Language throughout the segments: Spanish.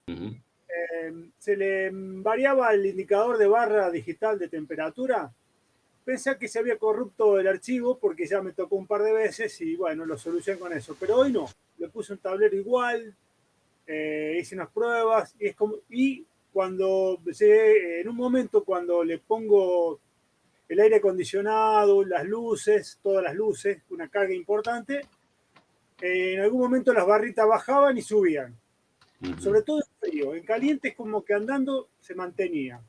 Ujú. Se le variaba el indicador de barra digital de temperatura. Pensé que se había corrupto el archivo porque ya me tocó un par de veces y bueno, lo solucioné con eso. Pero hoy no, le puse un tablero igual, hice unas pruebas y cuando en un momento cuando le pongo el aire acondicionado, las luces, todas las luces, una carga importante, en algún momento las barritas bajaban y subían, Ujú. sobre todo en frío. En caliente es como que andando se mantenía,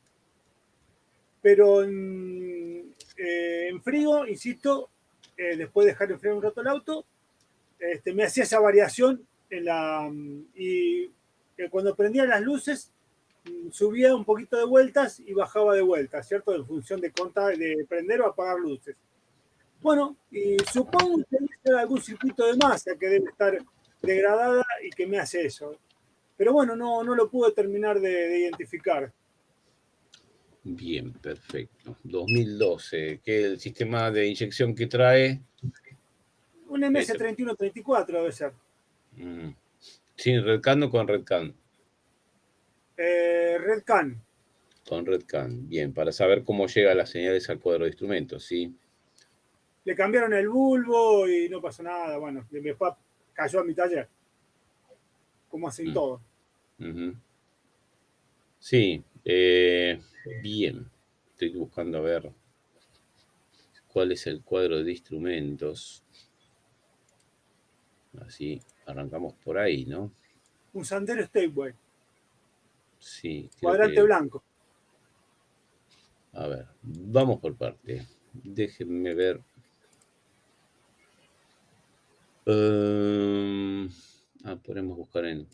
pero en frío, insisto, después de dejar enfriar un rato el auto, me hacía esa variación y cuando prendía las luces subía un poquito de vueltas y bajaba de vueltas, ¿cierto? En función de prender o apagar luces. Bueno, y supongo que debe ser algún circuito de masa que debe estar degradada y que me hace eso. Pero bueno, no lo pude terminar de identificar. Bien, perfecto. 2012, que el sistema de inyección que trae Un ms es 3134 debe ser. mm, sin Redcan o con Redcan. Red Can. Con Redcan, bien, para saber cómo llega las señales al cuadro de instrumentos, ¿sí? Le cambiaron el bulbo y no pasó nada. Bueno, después cayó a mi taller, como hacen Mm, todo. ujú. Sí, bien. Estoy buscando a ver cuál es el cuadro de instrumentos. Así arrancamos por ahí, ¿no? Un Sandero Stateway, Sí, creo cuadrante que... blanco. A ver, vamos por parte. Déjenme ver. Um, podemos buscar en...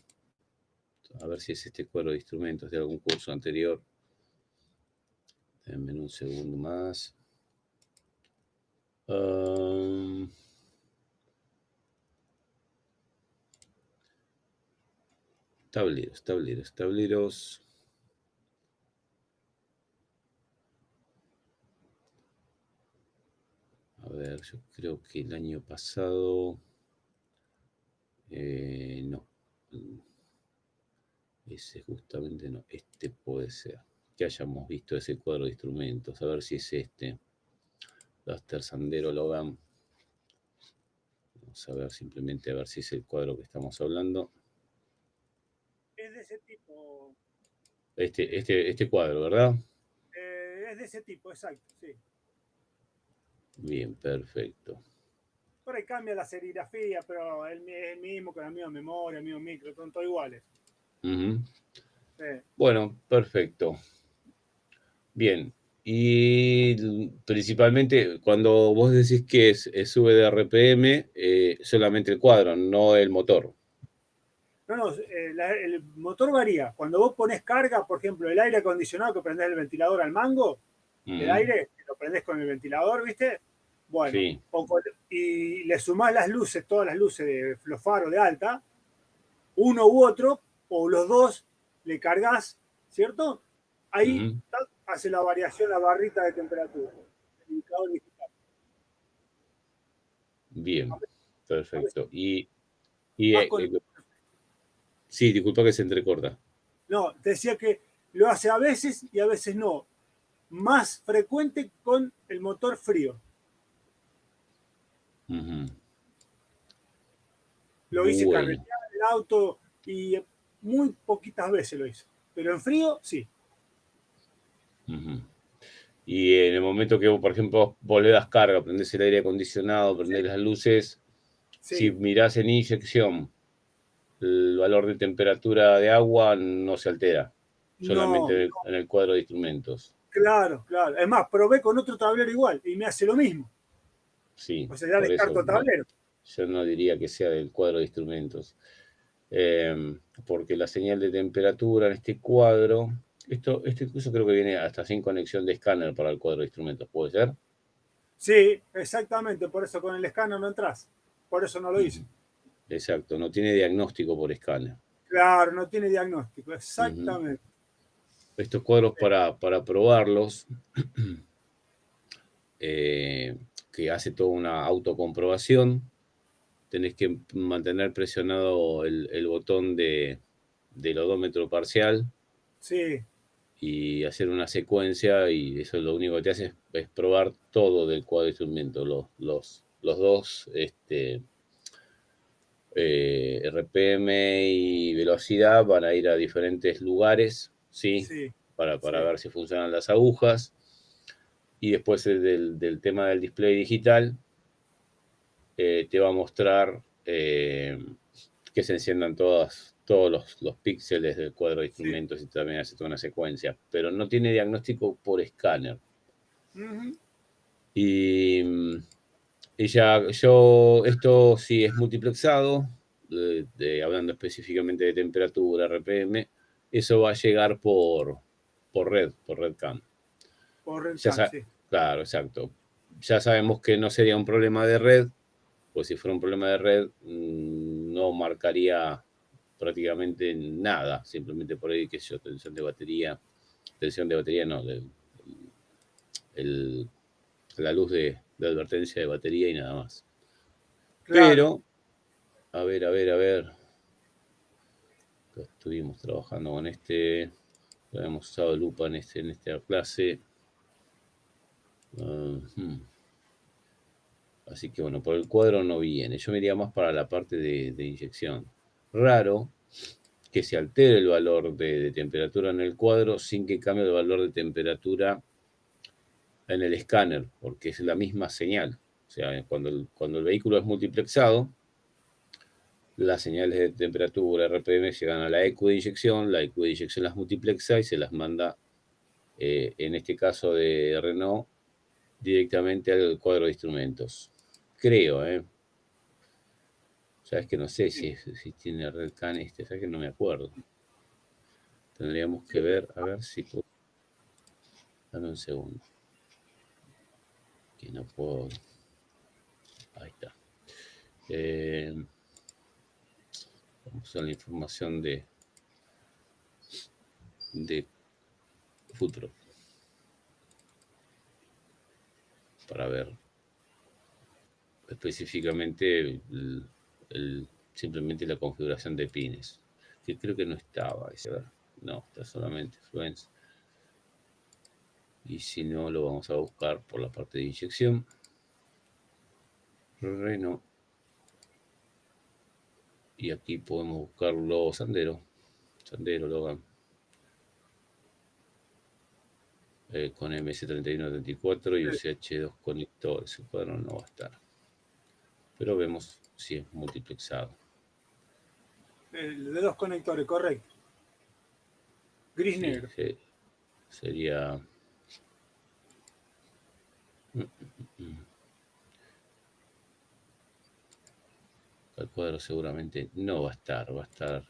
A ver si es este cuadro de instrumentos de algún curso anterior. Denme un segundo más. Um, tableros. A ver, yo creo que el año pasado... no. Ese justamente no. Este puede ser. Que hayamos visto ese cuadro de instrumentos. A ver si es este. Duster Sandero Logan. Vamos a ver simplemente a ver si es el cuadro que estamos hablando. Es de ese tipo. Este cuadro, ¿verdad? Es de ese tipo, exacto, sí. Bien, perfecto. Por ahí cambia la serigrafía, pero es el mismo, con la misma memoria, el mismo micro, son todos iguales. Ujú. Sí. Bueno, perfecto. Bien. Y principalmente cuando vos decís que sube de RPM, solamente el cuadro, no el motor. No, el motor varía. Cuando vos pones carga, por ejemplo, el aire acondicionado que prendés el ventilador al mango, el Ujú. aire, que lo prendés con el ventilador, ¿viste? Bueno, Sí. y le sumás las luces, todas las luces de los faros de alta, uno u otro, o los dos, le cargas, ¿cierto? Ahí Ujú. hace la variación, la barrita de temperatura. El indicador digital. Bien, A veces perfecto. Y más con. sí, disculpa que se entrecorta. No, te decía que lo hace a veces y a veces no. Más frecuente con el motor frío. Ujú. Lo hice Bueno. carretear el auto y muy poquitas veces lo hice. Pero en frío, sí. Ujú. Y en el momento que vos, por ejemplo, vos le das carga, prendés el aire acondicionado, Sí, prendés las luces, si sí. mirás en inyección, el valor de temperatura de agua no se altera, No, solamente en el cuadro de instrumentos. claro, claro. Es más, probé con otro tablero igual y me hace lo mismo. Sí, O sea, ya por eso descarto no, tablero. yo no diría que sea del cuadro de instrumentos. Porque la señal de temperatura en este cuadro, esto incluso creo que viene hasta sin conexión de escáner para el cuadro de instrumentos, ¿puede ser? Sí, exactamente. Por eso con el escáner no entras. Por eso no lo hice. Ujú. Exacto, no tiene diagnóstico por escáner. Claro, no tiene diagnóstico. Ujú. Exactamente. Estos cuadros para probarlos, que hace toda una autocomprobación, tenés que mantener presionado el botón del odómetro parcial Sí, y hacer una secuencia, y eso lo único que te hace es probar todo del cuadro de instrumento, los dos RPM y velocidad van a ir a diferentes lugares, ¿sí? sí, Para sí, ver si funcionan las agujas. Y después del tema del display digital, te va a mostrar que se enciendan todos los píxeles del cuadro de sí. instrumentos y también hace toda una secuencia. Pero no tiene diagnóstico por escáner. Ujú. Y, y ya esto sí es multiplexado, hablando específicamente de temperatura, RPM, eso va a llegar por red cam. Por Ya Redcam, sí. claro, exacto. Ya sabemos que no sería un problema de red, pues si fuera un problema de red, no marcaría prácticamente nada, simplemente por ahí, qué sé yo, tensión de batería no, el- la luz de advertencia de batería y nada más. Claro. Pero, a ver, estuvimos trabajando con hemos usado lupa en esta clase. Ujú. Así que bueno, por el cuadro no viene. Yo me iría más para la parte de inyección. Raro que se altere el valor de temperatura en el cuadro sin que cambie el valor de temperatura en el escáner, porque es la misma señal. O sea, cuando el vehículo es multiplexado, las señales de temperatura RPM llegan a la ECU de inyección, la ECU de inyección las multiplexa y se las manda, en este caso de Renault, directamente al cuadro de instrumentos. Creo, ¿eh? Sabes que no sé si tiene RedCan sabes que no me acuerdo. Tendríamos que ver, a ver si puedo. Dame un segundo. Que no puedo. Ahí está. Vamos a la información de Footproof para ver específicamente simplemente la configuración de pines. Que creo que no estaba. No, está solamente Fluence. Y si no, lo vamos a buscar por la parte de inyección. Renault. Y aquí podemos buscarlo Sandero. Sandero, Logan. Con MC3134 y UCH2 conector. Ese cuadro no va a estar. Pero vemos si es multiplexado. El de dos conectores, correcto. Gris Sí, negro. sería. El cuadro seguramente no va a estar. Va a estar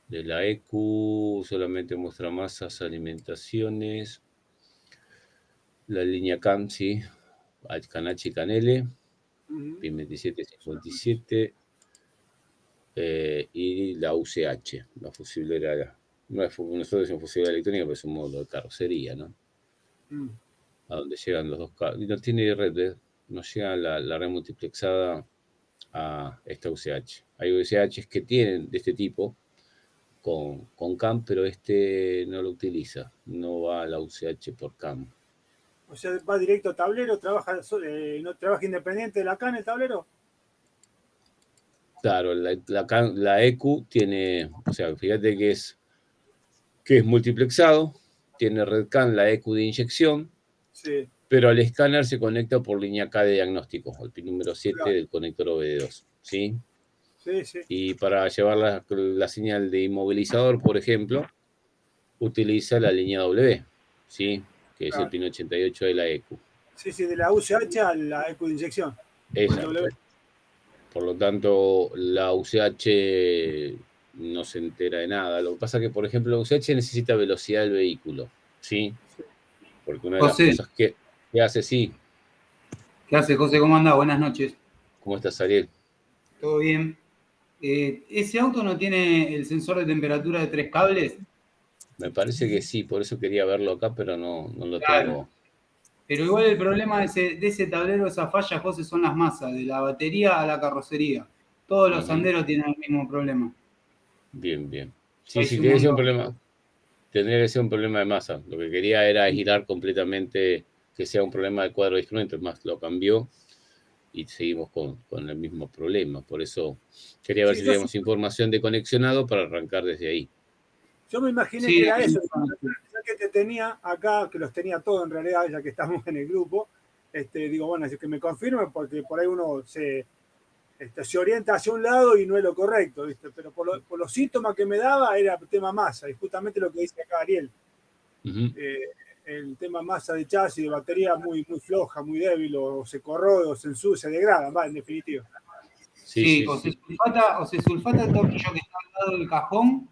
de la EQ. Solamente muestra masas, alimentaciones. La línea CAM, sí. Canachi Canele. Ujú. PIN 2757. Y la UCH, la fusiblera. No es, nosotros decimos fusiblera electrónica, pero es un módulo de carrocería, ¿no? Mm. A donde llegan los dos cables. Y no tiene red, no llega la red multiplexada a esta UCH. Hay UCHs que tienen de este tipo con CAM, pero este no lo utiliza. No va a la UCH por CAM. O sea, va directo a tablero, no trabaja independiente de la CAN el tablero. Claro, la EQ tiene, o sea, fíjate que es multiplexado, tiene red CAN, la EQ de inyección, Sí, pero al escáner se conecta por línea K de diagnóstico, el pin número 7 claro. del conector OBD2, ¿sí? Sí, sí. Y para llevar la señal de inmovilizador, por ejemplo, utiliza la línea W, ¿sí? Que es el Claro. pin 88 de la EQ. Sí, sí, de la UCH a la eco de inyección. El Exacto. W. Por lo tanto, la UCH no se entera de nada. Lo que pasa es que, por ejemplo, la UCH necesita velocidad del vehículo, ¿sí? Porque una de las José, cosas que hace, sí. ¿qué hace José? ¿Cómo anda? Buenas noches. ¿Cómo estás, Ariel? ¿Todo bien? ¿Ese auto no tiene el sensor de temperatura de 3 cables? Me parece que sí, por eso quería verlo acá, pero no lo Claro. tengo. Pero igual el problema de ese tablero, esa falla, José, son las masas, de la batería a la carrocería. Todos los Ujú. Sanderos tienen el mismo problema. Bien, bien. Sí, sí, tiene que ser un problema. Tendría que ser un problema de masa. Lo que quería era girar completamente, que sea un problema del cuadro de instrumentos, más lo cambió y seguimos con el mismo problema. Por eso quería ver Sí, si teníamos información de conexionado para arrancar desde ahí. yo me imaginé que Sí, era eso, ya que te tenía acá, que los tenía todos en realidad, ya que estamos en el grupo, digo, bueno, así que me confirme, porque por ahí uno se orienta hacia un lado y no es lo correcto, ¿viste? Pero por los síntomas que me daba era el tema masa, y justamente lo que dice acá Ariel, el tema masa de chasis, de batería muy, muy floja, muy débil, o se corroe, o se ensucia, se degrada, va, en definitiva. Sí, o se sulfata el tornillo que está al lado del cajón,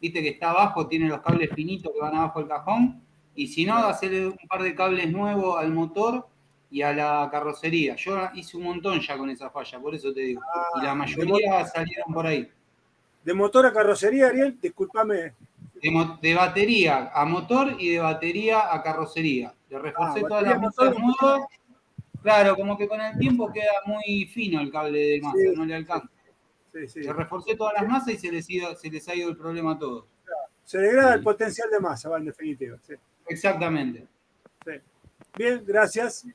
viste que está abajo, tiene los cables finitos que van abajo del cajón, y si no, hacerle un par de cables nuevos al motor y a la carrocería. Yo hice un montón ya con esa falla, por eso te digo. Y la mayoría salieron por ahí. De motor a carrocería, Ariel, discúlpame. De batería a motor y de batería a carrocería. Le reforcé todas las masas nuevas. Claro, como que con el tiempo queda muy fino el cable de masa, no le alcanza. Sí. Le reforcé todas las masas y se les ha ido el problema a todos. Se degrada el potencial de masa, va, en definitiva. Sí. Exactamente. Sí. Bien, gracias.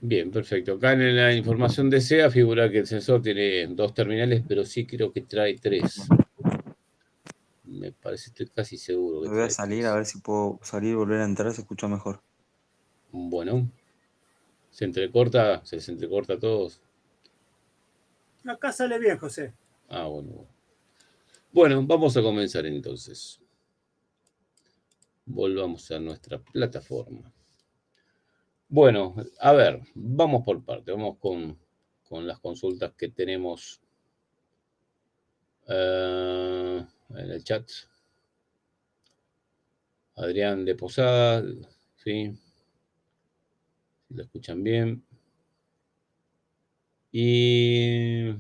Bien, perfecto. Acá en la información de SEA figura que el sensor tiene 2 terminales, pero sí creo que trae 3. Me parece, estoy casi seguro que Voy a trae salir 3. a ver si puedo salir y volver a entrar, se escucha mejor. Bueno, se entrecorta a todos. Acá sale bien, José. Ah, bueno. Bueno, vamos a comenzar entonces. Volvamos a nuestra plataforma. Bueno, a ver, vamos por parte. Vamos con las consultas que tenemos en el chat. Adrián de Posada, ¿sí? Si lo escuchan bien. Y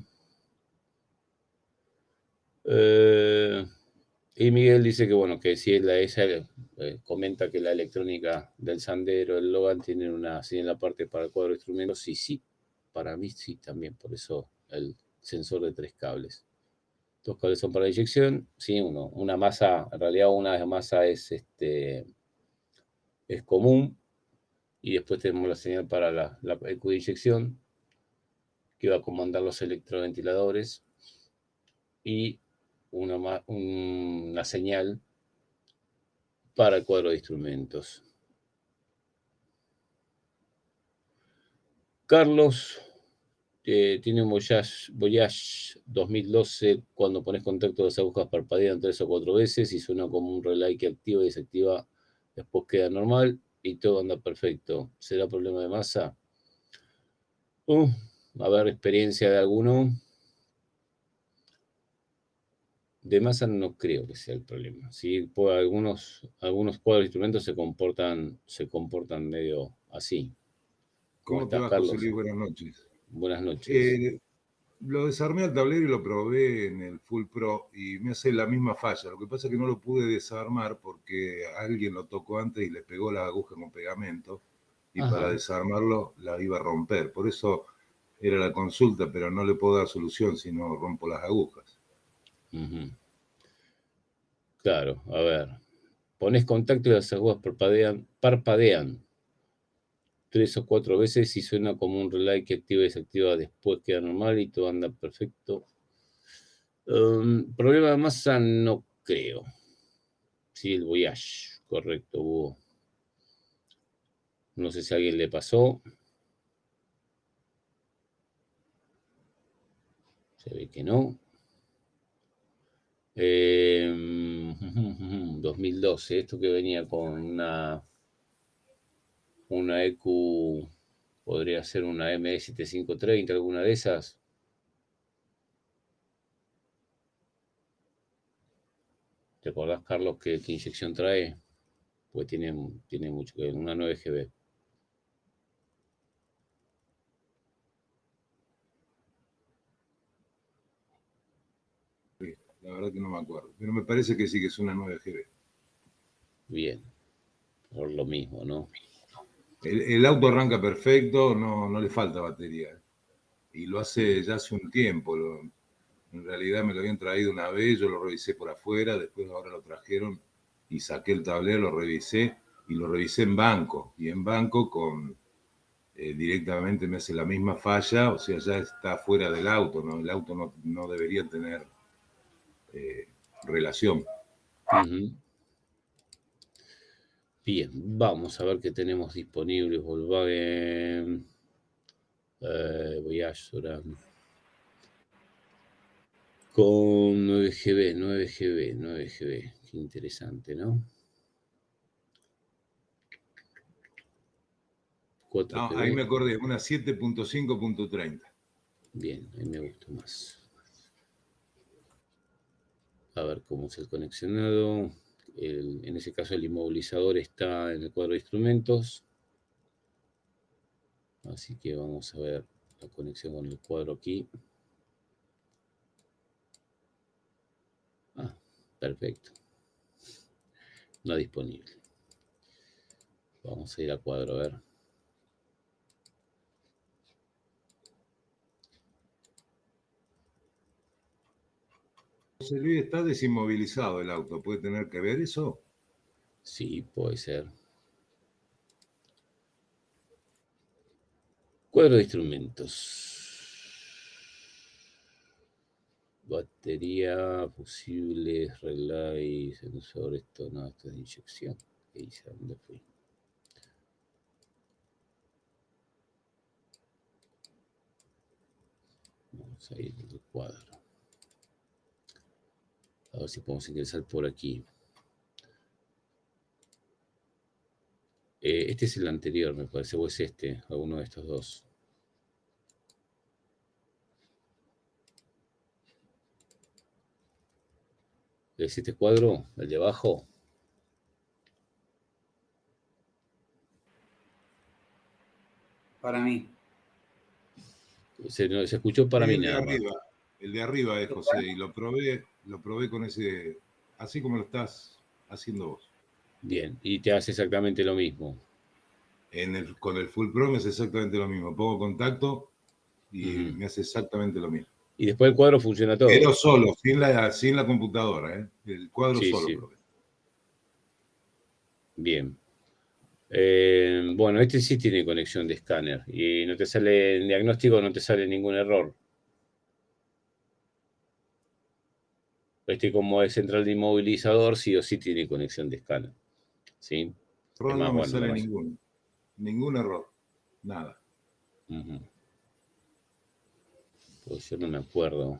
Miguel dice que, bueno, que si es esa, comenta que la electrónica del Sandero, el Logan, tienen una señal aparte para el cuadro de instrumentos. Sí, para mí sí también, por eso el sensor de 3 cables. 2 cables son para inyección, sí, una masa, en realidad una masa es común, y después tenemos la señal para la EQ de inyección, que va a comandar los electroventiladores, y una señal para el cuadro de instrumentos. Carlos tiene un Voyage 2012. Cuando pones contacto, las agujas parpadean 3 o 4 veces y suena como un relay que activa y desactiva, después queda normal y todo anda perfecto. ¿Será problema de masa? A ver, experiencia de alguno. De masa no creo que sea el problema. Sí, pues algunos cuadros de instrumentos se comportan medio así. ¿Cómo ¿Cómo te estás, va, José Carlos? Luis? Buenas noches. Buenas noches. Lo desarmé al tablero y lo probé en el Full Pro y me hace la misma falla. Lo que pasa es que no lo pude desarmar porque alguien lo tocó antes y le pegó la aguja con pegamento y Ajá. para desarmarlo la iba a romper. Por eso era la consulta, pero no le puedo dar solución si no rompo las agujas. Claro, a ver. Pones contacto y las agujas parpadean 3 o 4 veces y suena como un relay que activa y desactiva, después queda normal y todo anda perfecto. Problema de masa no creo. Sí, el Voyage, correcto, Hugo. No sé si a alguien le pasó. Se ve que no. 2012, esto que venía con una EQ, podría ser una ME7530, alguna de esas. ¿Te acordás, Carlos, qué inyección trae? Pues tiene mucho que ver, una 9GB. La verdad que no me acuerdo, pero me parece que sí que es una 9GB. Bien, por lo mismo, ¿no? El auto arranca perfecto, no le falta batería. Y lo hace ya hace un tiempo. En realidad me lo habían traído una vez, yo lo revisé por afuera, después ahora lo trajeron y saqué el tablero, lo revisé y lo revisé en banco. Y en banco directamente me hace la misma falla, o sea, ya está fuera del auto, ¿no? El auto no debería tener relación. Ujú. Bien, vamos a ver qué tenemos disponible. Volkswagen Voyage con 9GB. Qué interesante, ¿no? 4GB. Ahí me acordé, una 7.5.30. Bien, ahí me gustó más. A ver cómo es el conexionado. En ese caso el inmovilizador está en el cuadro de instrumentos. Así que vamos a ver la conexión con el cuadro aquí. Ah, perfecto. No disponible. Vamos a ir a cuadro, a ver. José Luis, está desinmovilizado el auto, ¿puede tener que ver eso? Sí, puede ser. Cuadro de instrumentos. Batería, fusibles, relay, sensor, esto no, esto es de inyección. ¿Qué hice? ¿A dónde fui? Vamos a ir al cuadro. A ver si podemos ingresar por aquí. Este es el anterior, me parece, o es este, alguno de estos dos. ¿Es este cuadro? ¿El de abajo? Para mí. Se escuchó para mí El de nada más. arriba, el de arriba es José, y lo probé con ese, así como lo estás haciendo vos. Bien, y te hace exactamente lo mismo. Con el Full Pro me hace exactamente lo mismo. Pongo contacto y Ujú. me hace exactamente lo mismo. Y después el cuadro funciona todo. Pero solo, sin la computadora, ¿eh? El cuadro Sí, solo sí. probé. Bien. Bueno, este sí tiene conexión de escáner y no te sale en diagnóstico, no te sale ningún error. Este como es central de inmovilizador, sí o sí tiene conexión de escáner. ¿Sí? Es Error más, no me bueno, sale ningún error, nada. Ujú. Pues yo no me acuerdo.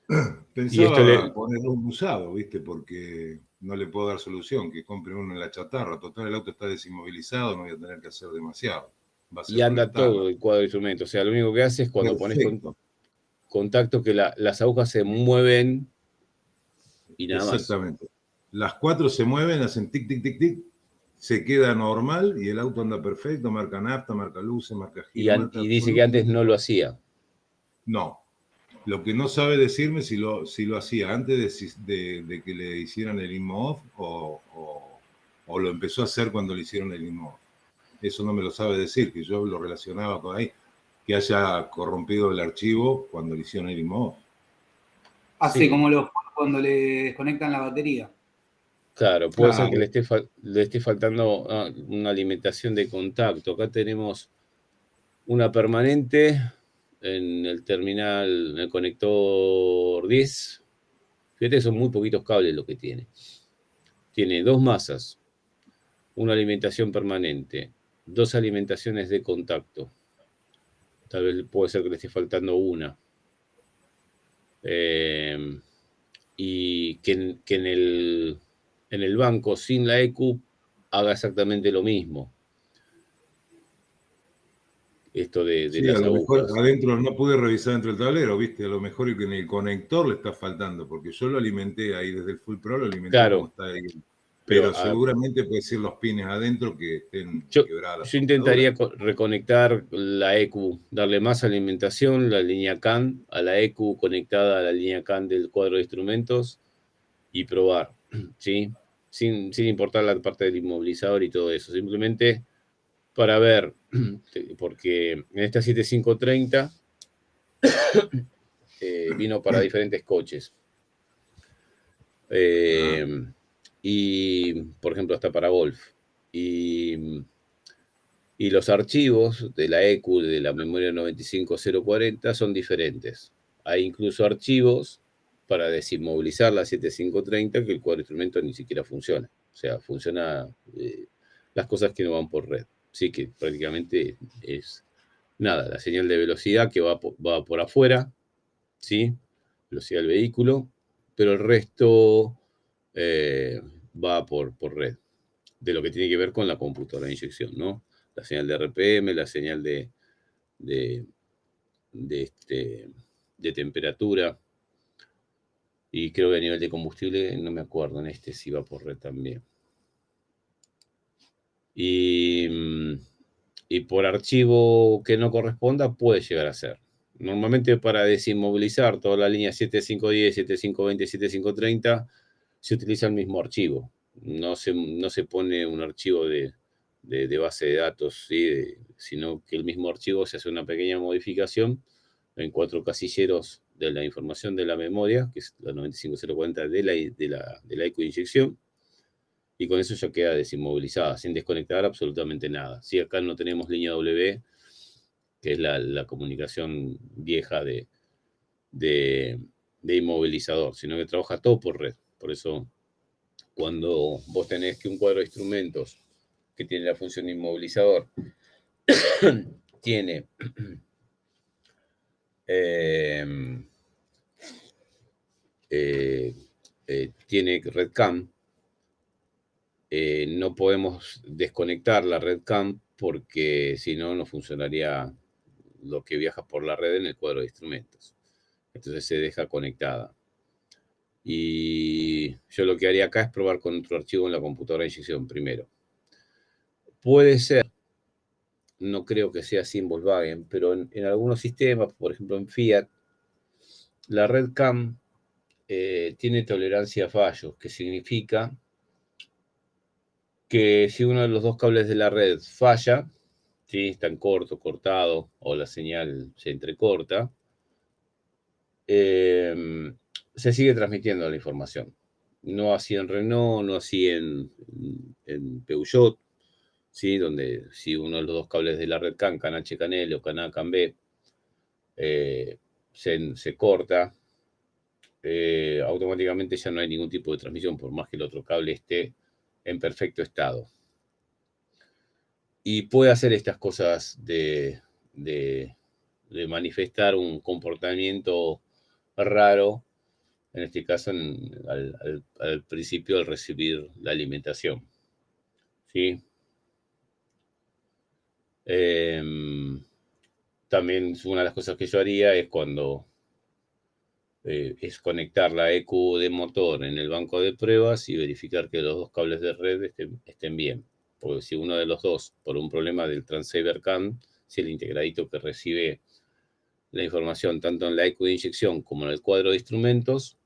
Y esto Pensaba poner un usado, ¿viste? Porque no le puedo dar solución, que compre uno en la chatarra. Total, el auto está desinmovilizado, no voy a tener que hacer demasiado. Va a y ser anda conectarlo. todo el cuadro de instrumentos. O sea, lo único que hace es cuando pones Perfecto, contacto que las agujas se mueven y nada más. exactamente. Las cuatro se mueven, hacen tic, tic, tic, tic, se queda normal y el auto anda perfecto, marca nafta, marca luces, marca giro, marca Y dice que antes absolutamente no lo todo. hacía. No, lo que no sabe decirme si lo hacía antes de que le hicieran el InMoV o lo empezó a hacer cuando le hicieron el InMoV. Eso no me lo sabe decir, que yo lo relacionaba con ahí, que haya corrompido el archivo cuando le hicieron el InMoV. Hace Sí, como los cuando le desconectan la batería. claro, puede ser que Claro, le esté faltando una alimentación de contacto. Acá tenemos una permanente en el terminal, en el conector 10. Fíjate, son muy poquitos cables lo que tiene. Tiene dos masas, una alimentación permanente, dos alimentaciones de contacto. Tal vez puede ser que le esté faltando una. Eh, y que en el banco sin la EQ haga exactamente lo mismo. Esto de sí, a las lo mejor agujas. adentro no pude revisar dentro del tablero, viste, a lo mejor en el conector le está faltando, porque yo lo alimenté ahí desde el Full Pro, lo alimenté como Claro, está ahí. pero Pero seguramente puede ser los pines adentro que estén yo, quebradas la yo soldadura. intentaría reconectar la EQ, darle más alimentación, la línea CAN, a la EQ conectada a la línea CAN del cuadro de instrumentos y probar, ¿sí? Sin importar la parte del inmovilizador y todo eso, simplemente para ver, porque en esta 7530 Vino para diferentes coches. Y, por ejemplo, hasta para Golf. Y los archivos de la ECU, de la memoria 95040, son diferentes. Hay incluso archivos para desinmovilizar la 7530 que el cuadro de instrumento ni siquiera funciona. O sea, funciona las cosas que no van por red. Sí que prácticamente es nada, la señal de velocidad que va por afuera, ¿sí? Velocidad del vehículo, pero el resto va por red, de lo que tiene que ver con la computadora de inyección, ¿no? La señal de RPM, la señal de temperatura, y creo que a nivel de combustible, no me acuerdo en este si va por red también. Y por archivo que no corresponda puede llegar a ser. Normalmente para desinmovilizar toda la línea 7510, 7520, 7530 se utiliza el mismo archivo. No se pone un archivo de base de datos, ¿sí? Sino que el mismo archivo se hace una pequeña modificación en 4 casilleros de la información de la memoria, que es la 95040 de la ECU de inyección, y con eso ya queda desinmovilizada, sin desconectar absolutamente nada. Si acá no tenemos línea W, que es la comunicación vieja de inmovilizador, sino que trabaja todo por red. Por eso, cuando vos tenés que un cuadro de instrumentos que tiene la función de inmovilizador tiene tiene RedCam, no podemos desconectar la RedCam porque si no, no funcionaría lo que viaja por la red en el cuadro de instrumentos. Entonces se deja conectada. Y yo lo que haría acá es probar con otro archivo en la computadora de inyección primero. Puede ser, no creo que sea así en Volkswagen, pero en algunos sistemas, por ejemplo en Fiat, la RedCam tiene tolerancia a fallos, que significa que si uno de los dos cables de la red falla, ¿sí? Están cortado, o la señal se entrecorta, se sigue transmitiendo la información. No así en Renault, no así en Peugeot, ¿sí? Donde si uno de los dos cables de la red CAN H, CAN L o CAN A, CAN B, se corta, automáticamente ya no hay ningún tipo de transmisión, por más que el otro cable esté en perfecto estado. Y puede hacer estas cosas de manifestar un comportamiento raro, en este caso al principio al recibir la alimentación. ¿Sí? También una de las cosas que yo haría es cuando es conectar la ECU de motor en el banco de pruebas y verificar que los dos cables de red estén bien. Porque si uno de los dos, por un problema del transceiver CAN, si el integradito que recibe la información tanto en la ECU de inyección como en el cuadro de instrumentos,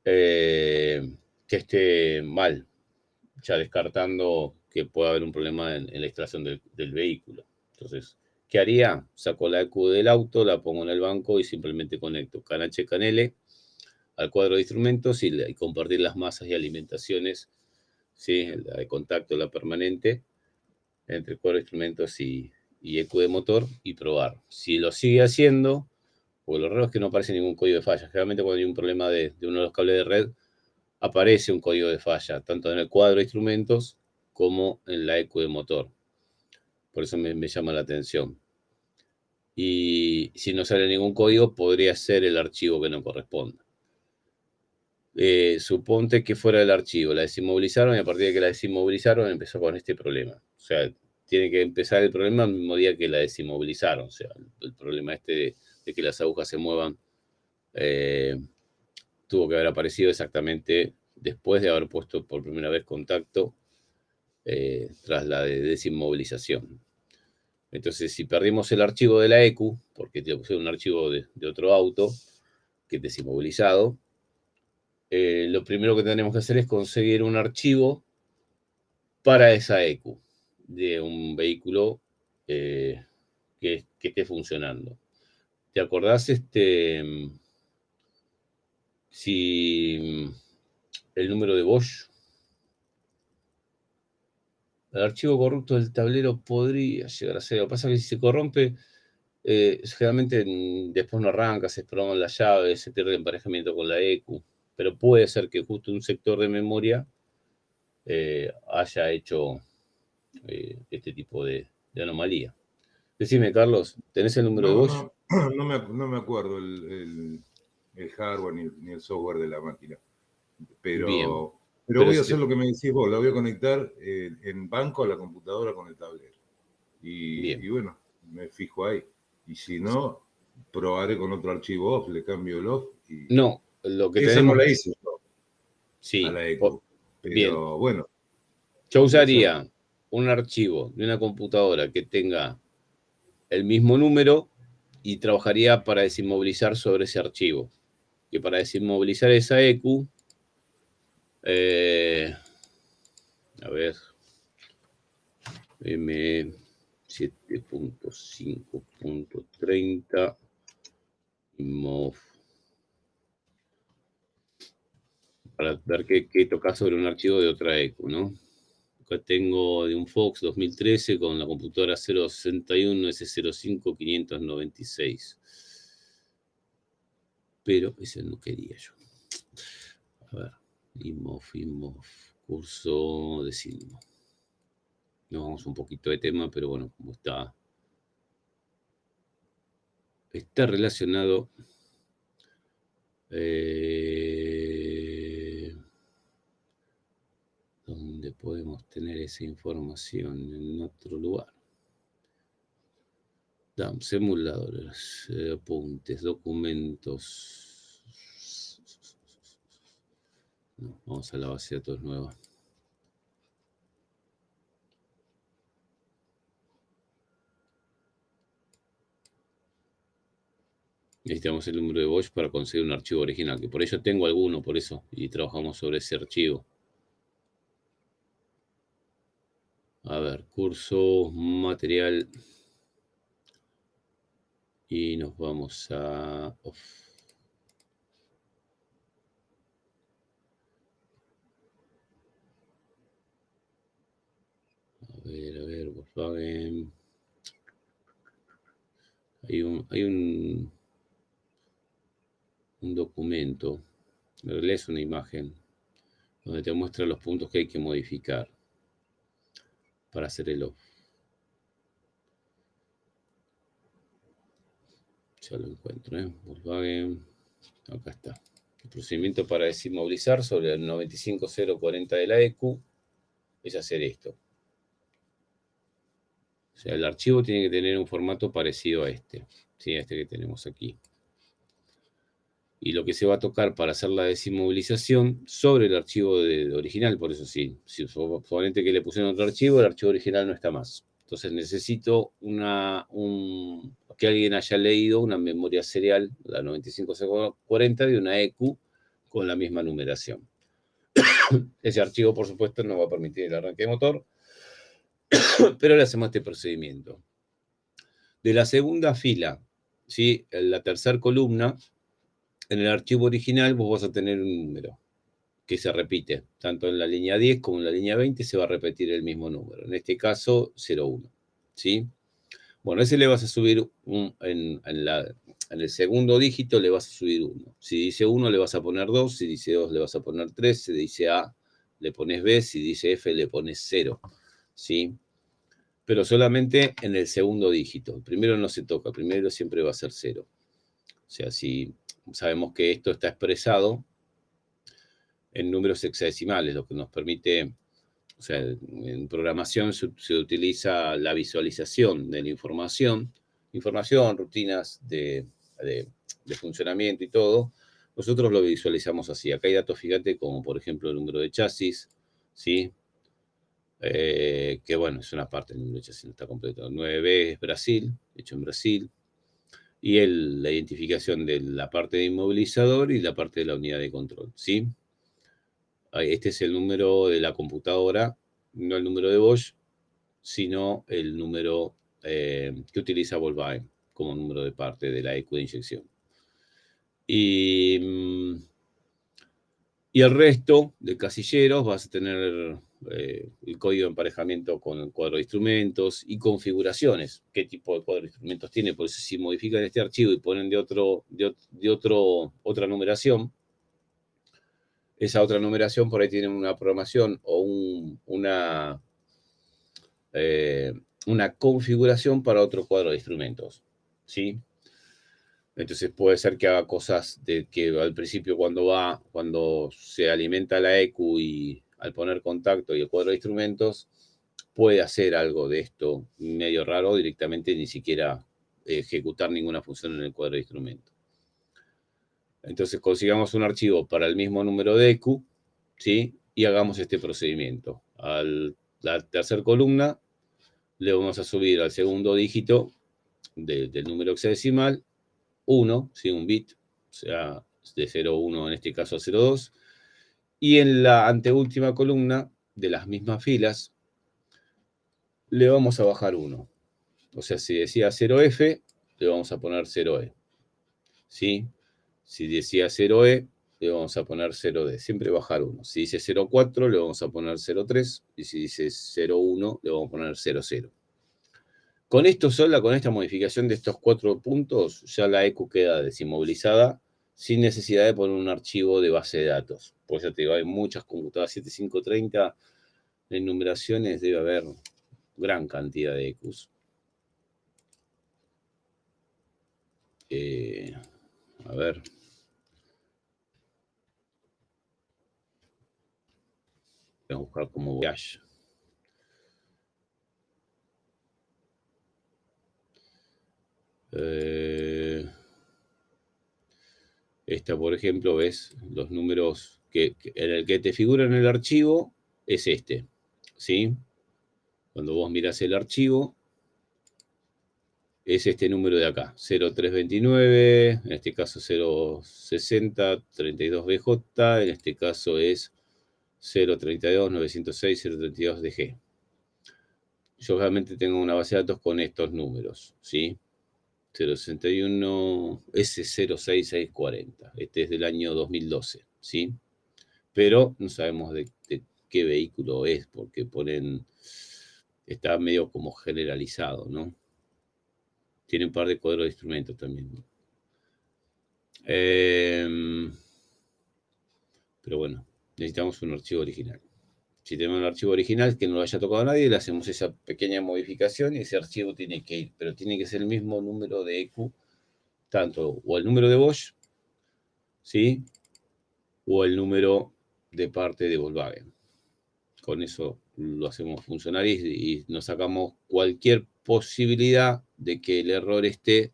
que esté mal, ya descartando que pueda haber un problema en la extracción del vehículo. Entonces, ¿qué haría? Saco la ECU del auto, la pongo en el banco y simplemente conecto CAN H, CAN L al cuadro de instrumentos y compartir las masas y alimentaciones, ¿sí? La de contacto, la permanente, entre cuadro de instrumentos y ECU de motor, y probar. Si lo sigue haciendo, porque lo raro es que no aparece ningún código de falla. Generalmente cuando hay un problema de uno de los cables de red, aparece un código de falla, tanto en el cuadro de instrumentos como en la ECU de motor. Por eso me llama la atención. Y si no sale ningún código, podría ser el archivo que no corresponda. Suponte que fuera el archivo, la desinmovilizaron y a partir de que la desinmovilizaron empezó con este problema. O sea, tiene que empezar el problema el mismo día que la desinmovilizaron. O sea, el problema de que las agujas se muevan tuvo que haber aparecido exactamente después de haber puesto por primera vez contacto tras la desinmovilización. Entonces, si perdimos el archivo de la ECU, porque te puse un archivo de otro auto que es desinmovilizado, lo primero que tenemos que hacer es conseguir un archivo para esa ECU de un vehículo que esté funcionando. ¿te acordás si el número de Bosch? El archivo corrupto del tablero podría llegar a ser. Lo que pasa es que si se corrompe, generalmente después no arranca, se desprograman las llaves, se pierde el emparejamiento con la EQ. Pero puede ser que justo un sector de memoria haya hecho este tipo de anomalía. Decime, Carlos, ¿tenés el número de Bosch? No me acuerdo el hardware ni el software de la máquina. Bien. Pero voy a hacer lo que me decís vos, la voy a conectar en banco a la computadora con el tablero. Y bueno, me fijo ahí. Y si no, probaré con otro archivo off, le cambio el off. No, lo que esa tenemos... no la hice yo, sí, a la EQ. Pero bien. bueno. Yo usaría un archivo de una computadora que tenga el mismo número y trabajaría para desinmovilizar sobre ese archivo. Y para desinmovilizar esa EQ, a ver, M7.5.30 MOV, para ver qué toca sobre un archivo de otra EQ, ¿no? Acá tengo de un Fox 2013 con la computadora 061 S05 596. Pero ese no quería yo. A ver, IMOV, curso de Silmo. Nos vamos un poquito de tema, pero bueno, como está relacionado. ¿Dónde podemos tener esa información? En otro lugar. Simuladores, apuntes, documentos. No, vamos a la base de datos nueva. Necesitamos el número de Bosch para conseguir un archivo original, que por ello tengo alguno, por eso, y trabajamos sobre ese archivo. A ver, curso, material. Y nos vamos a off. A ver, Volkswagen. Hay un documento, en realidad es una imagen, donde te muestra los puntos que hay que modificar para hacer el off. Ya lo encuentro, Volkswagen. Acá está. El procedimiento para desinmovilizar sobre el 95040 de la EQ es hacer esto. O sea, el archivo tiene que tener un formato parecido a este, ¿sí? A este que tenemos aquí. Y lo que se va a tocar para hacer la desinmovilización sobre el archivo original, por eso sí, si suponete que le pusieron otro archivo, el archivo original no está más. Entonces necesito que alguien haya leído una memoria serial, la 95040, de una EQ con la misma numeración. Ese archivo, por supuesto, no va a permitir el arranque de motor, pero le hacemos este procedimiento. De la segunda fila, ¿sí? En la tercera columna, en el archivo original vos vas a tener un número que se repite. Tanto en la línea 10 como en la línea 20 se va a repetir el mismo número. En este caso, 01. ¿Sí? Bueno, ese le vas a subir en el segundo dígito le vas a subir 1. Si dice 1 le vas a poner 2, si dice 2 le vas a poner 3, si dice A le pones B, si dice F le pones 0. ¿Sí? Pero solamente en el segundo dígito. El primero no se toca, el primero siempre va a ser 0. O sea, si sabemos que esto está expresado en números hexadecimales, lo que nos permite, o sea, en programación se utiliza la visualización de la información, rutinas de funcionamiento y todo. Nosotros lo visualizamos así. Acá hay datos, fíjate, como por ejemplo el número de chasis, ¿sí? Que bueno, es una parte del número de chasis, no está completo. 9B es Brasil, hecho en Brasil. Y la identificación de la parte de inmovilizador y la parte de la unidad de control, ¿sí? Este es el número de la computadora, no el número de Bosch, sino el número que utiliza Volkswagen. como número de parte de la EQ de inyección. Y el resto de casilleros vas a tener el código de emparejamiento con el cuadro de instrumentos y configuraciones. ¿Qué tipo de cuadro de instrumentos tiene? Por eso si modifican este archivo y ponen otra numeración, esa otra numeración por ahí tiene una programación o una configuración para otro cuadro de instrumentos, ¿sí? Entonces puede ser que haga cosas de que al principio cuando se alimenta la EQ y al poner contacto y el cuadro de instrumentos, puede hacer algo de esto medio raro, directamente ni siquiera ejecutar ninguna función en el cuadro de instrumentos. Entonces consigamos un archivo para el mismo número de EQ, ¿sí? Y hagamos este procedimiento. A la tercera columna le vamos a subir al segundo dígito del número hexadecimal 1, ¿sí? Un bit, o sea, de 0,1 en este caso a 0,2. Y en la anteúltima columna de las mismas filas le vamos a bajar 1. O sea, si decía 0F, le vamos a poner 0E. ¿Sí? Si decía 0E, le vamos a poner 0D. Siempre bajar 1. Si dice 0,4, le vamos a poner 0,3. Y si dice 0,1, le vamos a poner 0,0. Con esto sola, con esta modificación de estos 4 puntos, ya la EQ queda desinmovilizada sin necesidad de poner un archivo de base de datos. Pues ya te digo, hay muchas computadoras 7530 de numeraciones, debe haber gran cantidad de EQs. A ver. Voy a buscar como Voyage. Esta, por ejemplo, ves los números en el que te figura en el archivo, es este, ¿sí? Cuando vos mirás el archivo, es este número de acá, 0329, en este caso 060 32BJ, en este caso es 032 906 032 DG. Yo realmente tengo una base de datos con estos números, ¿sí? 061 S06640. Este es del año 2012, ¿sí? Pero no sabemos de qué vehículo es, porque está medio como generalizado, ¿no? Tiene un par de cuadros de instrumentos también, ¿no? Pero bueno, necesitamos un archivo original. Si tenemos un archivo original que no lo haya tocado a nadie, le hacemos esa pequeña modificación y ese archivo tiene que ir, pero tiene que ser el mismo número de EQ, tanto o el número de Bosch, ¿sí? O el número de parte de Volkswagen. Con eso lo hacemos funcionar y nos sacamos cualquier posibilidad de que el error esté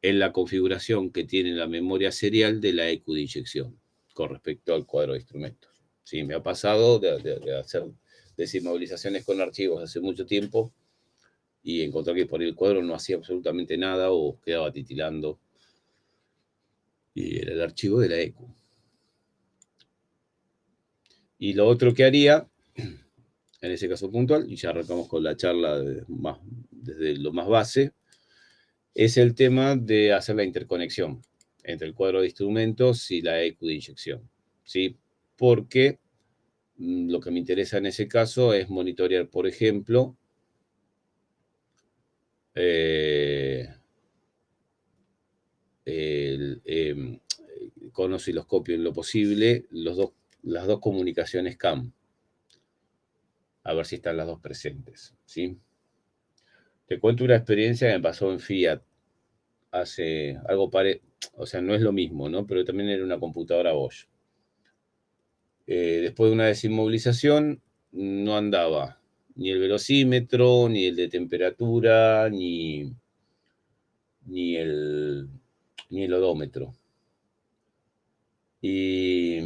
en la configuración que tiene la memoria serial de la EQ de inyección con respecto al cuadro de instrumentos. Sí, me ha pasado de hacer desinmovilizaciones con archivos hace mucho tiempo y encontrar que por el cuadro no hacía absolutamente nada o quedaba titilando. Y era el archivo de la EQ. Y lo otro que haría, en ese caso puntual, y ya arrancamos con la charla desde lo más base, es el tema de hacer la interconexión entre el cuadro de instrumentos y la EQ de inyección, ¿sí? Porque lo que me interesa en ese caso es monitorear, por ejemplo, con osciloscopio en lo posible, las dos comunicaciones CAM. A ver si están las dos presentes, ¿sí? Te cuento una experiencia que me pasó en Fiat hace algo o sea, no es lo mismo, ¿no? Pero también era una computadora Bosch. Después de una desinmovilización, no andaba ni el velocímetro, ni el de temperatura, ni el odómetro. Y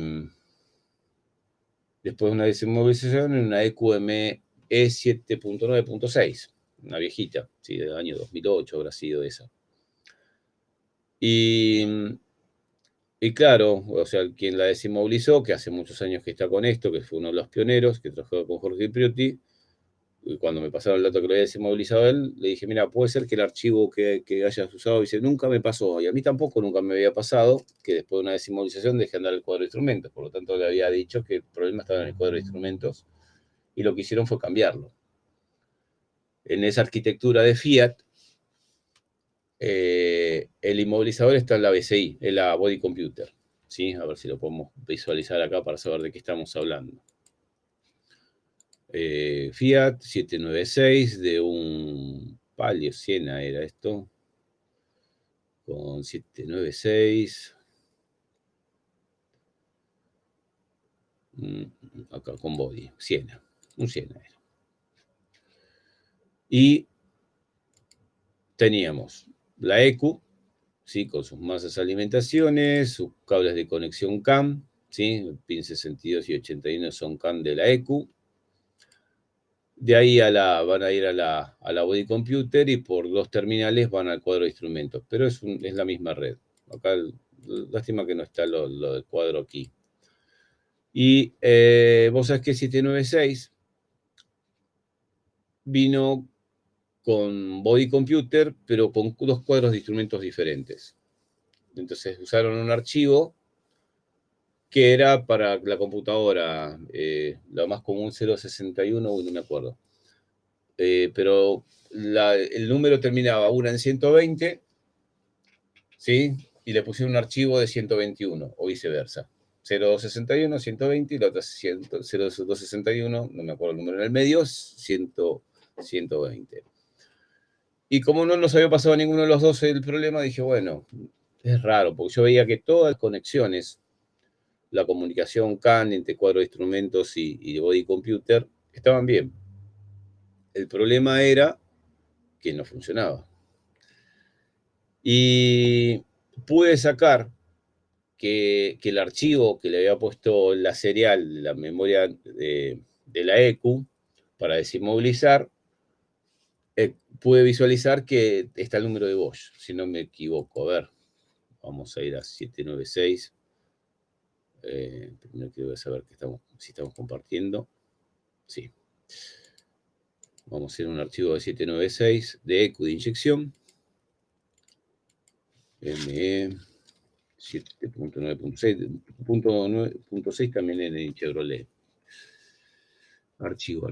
después de una desinmovilización, en una EQME 7.9.6, una viejita, sí, del año 2008 habrá sido esa. Y claro, o sea, quien la desinmovilizó, que hace muchos años que está con esto, que fue uno de los pioneros, que trabajó con Jorge Priotti, cuando me pasaron el dato que lo había desinmovilizado él, le dije, mira, puede ser que el archivo que hayas usado, dice, nunca me pasó, y a mí tampoco nunca me había pasado, que después de una desinmovilización dejé andar el cuadro de instrumentos, por lo tanto le había dicho que el problema estaba en el cuadro de instrumentos, y lo que hicieron fue cambiarlo. En esa arquitectura de Fiat, el inmovilizador está en la BCI, en la Body Computer, ¿sí? A ver si lo podemos visualizar acá para saber de qué estamos hablando. Fiat 796 de un Palio Siena era esto, con 796, acá con body, Siena, un Siena era. Y teníamos la ECU, ¿sí? Con sus masas alimentaciones, sus cables de conexión CAN, ¿sí? Pin 62 y 81 son CAN de la ECU. De ahí van a ir a la Body Computer y por 2 terminales van al cuadro de instrumentos. Pero es la misma red. Acá, lástima que no está lo del cuadro aquí. Y vos sabés que 796 vino con Body Computer, pero con 2 cuadros de instrumentos diferentes. Entonces usaron un archivo que era para la computadora, lo más común 061, no me acuerdo. Pero el número terminaba una en 120, ¿sí? Y le pusieron un archivo de 121, o viceversa. 0261, 120, y la otra 0261, no me acuerdo el número en el medio, 120. Y como no nos había pasado a ninguno de los dos el problema, dije, bueno, es raro, porque yo veía que todas las conexiones, la comunicación CAN entre cuadro de instrumentos y Body Computer, estaban bien. El problema era que no funcionaba. Y pude sacar que el archivo que le había puesto la serial, la memoria de la ECU, para desinmovilizar, pude visualizar que está el número de Bosch, si no me equivoco. A ver, vamos a ir a 796. Primero quiero saber si estamos compartiendo. Sí. Vamos a ir a un archivo de 796 de ECU de inyección. ME 7.9.6 también en Chevrolet. Archivo.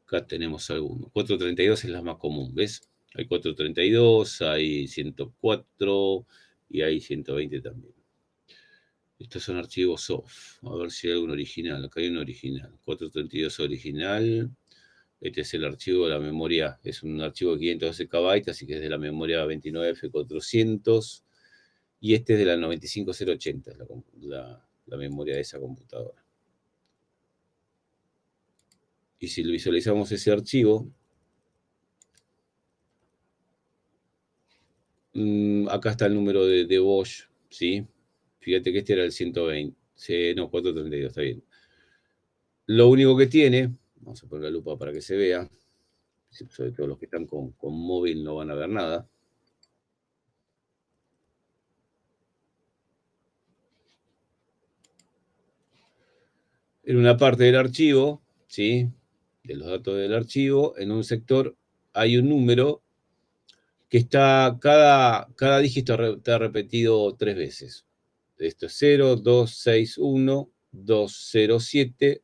Acá tenemos algunos. 432 es la más común, ¿ves? Hay 432, hay 104 y hay 120 también. Estos son archivos soft. A ver si hay algún original. Acá hay un original. 432 original. Este es el archivo de la memoria. Es un archivo de 512 KB, así que es de la memoria 29F400. Y este es de la 95080, la memoria de esa computadora. Y si visualizamos ese archivo, acá está el número de Bosch, ¿sí? Fíjate que este era el 120, no, 432, está bien. Lo único que tiene, vamos a poner la lupa para que se vea, sobre todo los que están con móvil no van a ver nada. En una parte del archivo, ¿sí? De los datos del archivo, en un sector hay un número que está, cada dígito está repetido 3 veces. Esto es 0, 2, 6, 1, 2, 0, 7,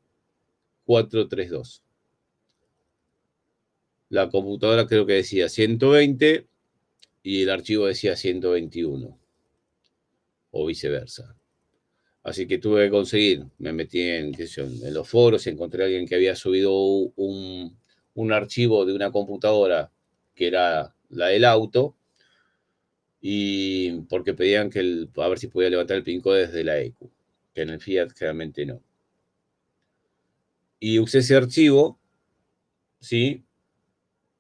4, 3, 2. La computadora creo que decía 120 y el archivo decía 121. O viceversa. Así que tuve que conseguir, me metí en los foros y encontré a alguien que había subido un archivo de una computadora que era la del auto, y porque pedían a ver si podía levantar el PIN code desde la ECU, que en el Fiat claramente no. Y usé ese archivo, ¿sí?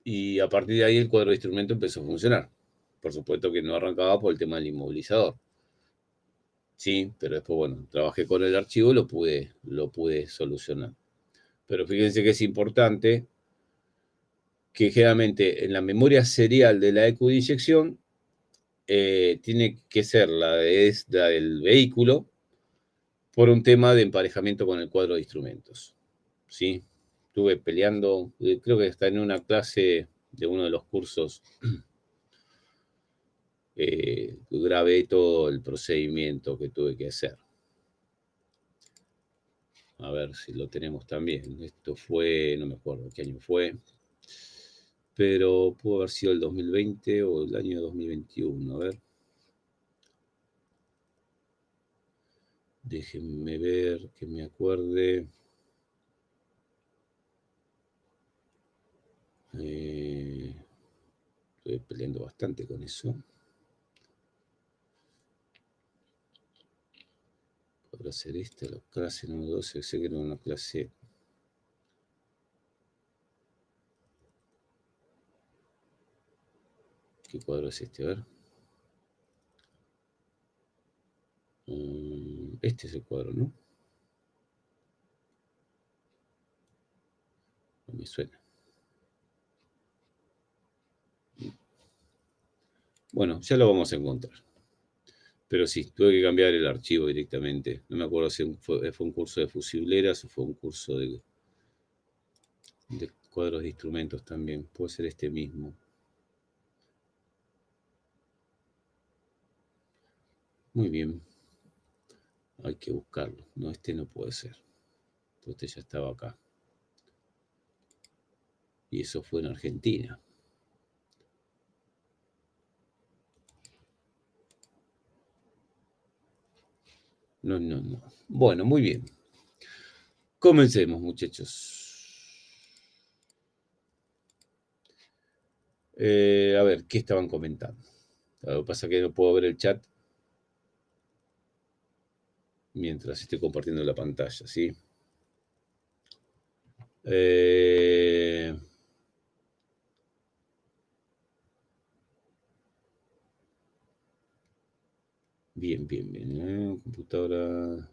Y a partir de ahí el cuadro de instrumento empezó a funcionar. Por supuesto que no arrancaba por el tema del inmovilizador. Sí, pero después, bueno, trabajé con el archivo y lo pude solucionar. Pero fíjense que es importante que generalmente en la memoria serial de la ECU de inyección tiene que ser la del vehículo, por un tema de emparejamiento con el cuadro de instrumentos, ¿sí? Estuve peleando, creo que hasta en una clase de uno de los cursos grabé todo el procedimiento que tuve que hacer. A ver si lo tenemos también. Esto fue, no me acuerdo qué año fue, pero pudo haber sido el 2020 o el año 2021. A ver. Déjenme ver, que me acuerde. Estoy peleando bastante con eso. Podrá ser esta, la clase número 12, sé que era una clase. ¿Qué cuadro es este? A ver. Este es el cuadro, ¿no? No me suena. Bueno, ya lo vamos a encontrar. Pero sí, tuve que cambiar el archivo directamente. No me acuerdo si fue un curso de fusileras o fue un curso de cuadros de instrumentos también. Puede ser este mismo. Muy bien. Hay que buscarlo. No, este no puede ser. Este ya estaba acá. Y eso fue en Argentina. No. Bueno, muy bien. Comencemos, muchachos. A ver, ¿qué estaban comentando? Lo que pasa es que no puedo ver el chat mientras estoy compartiendo la pantalla, ¿sí? Bien. Computadora.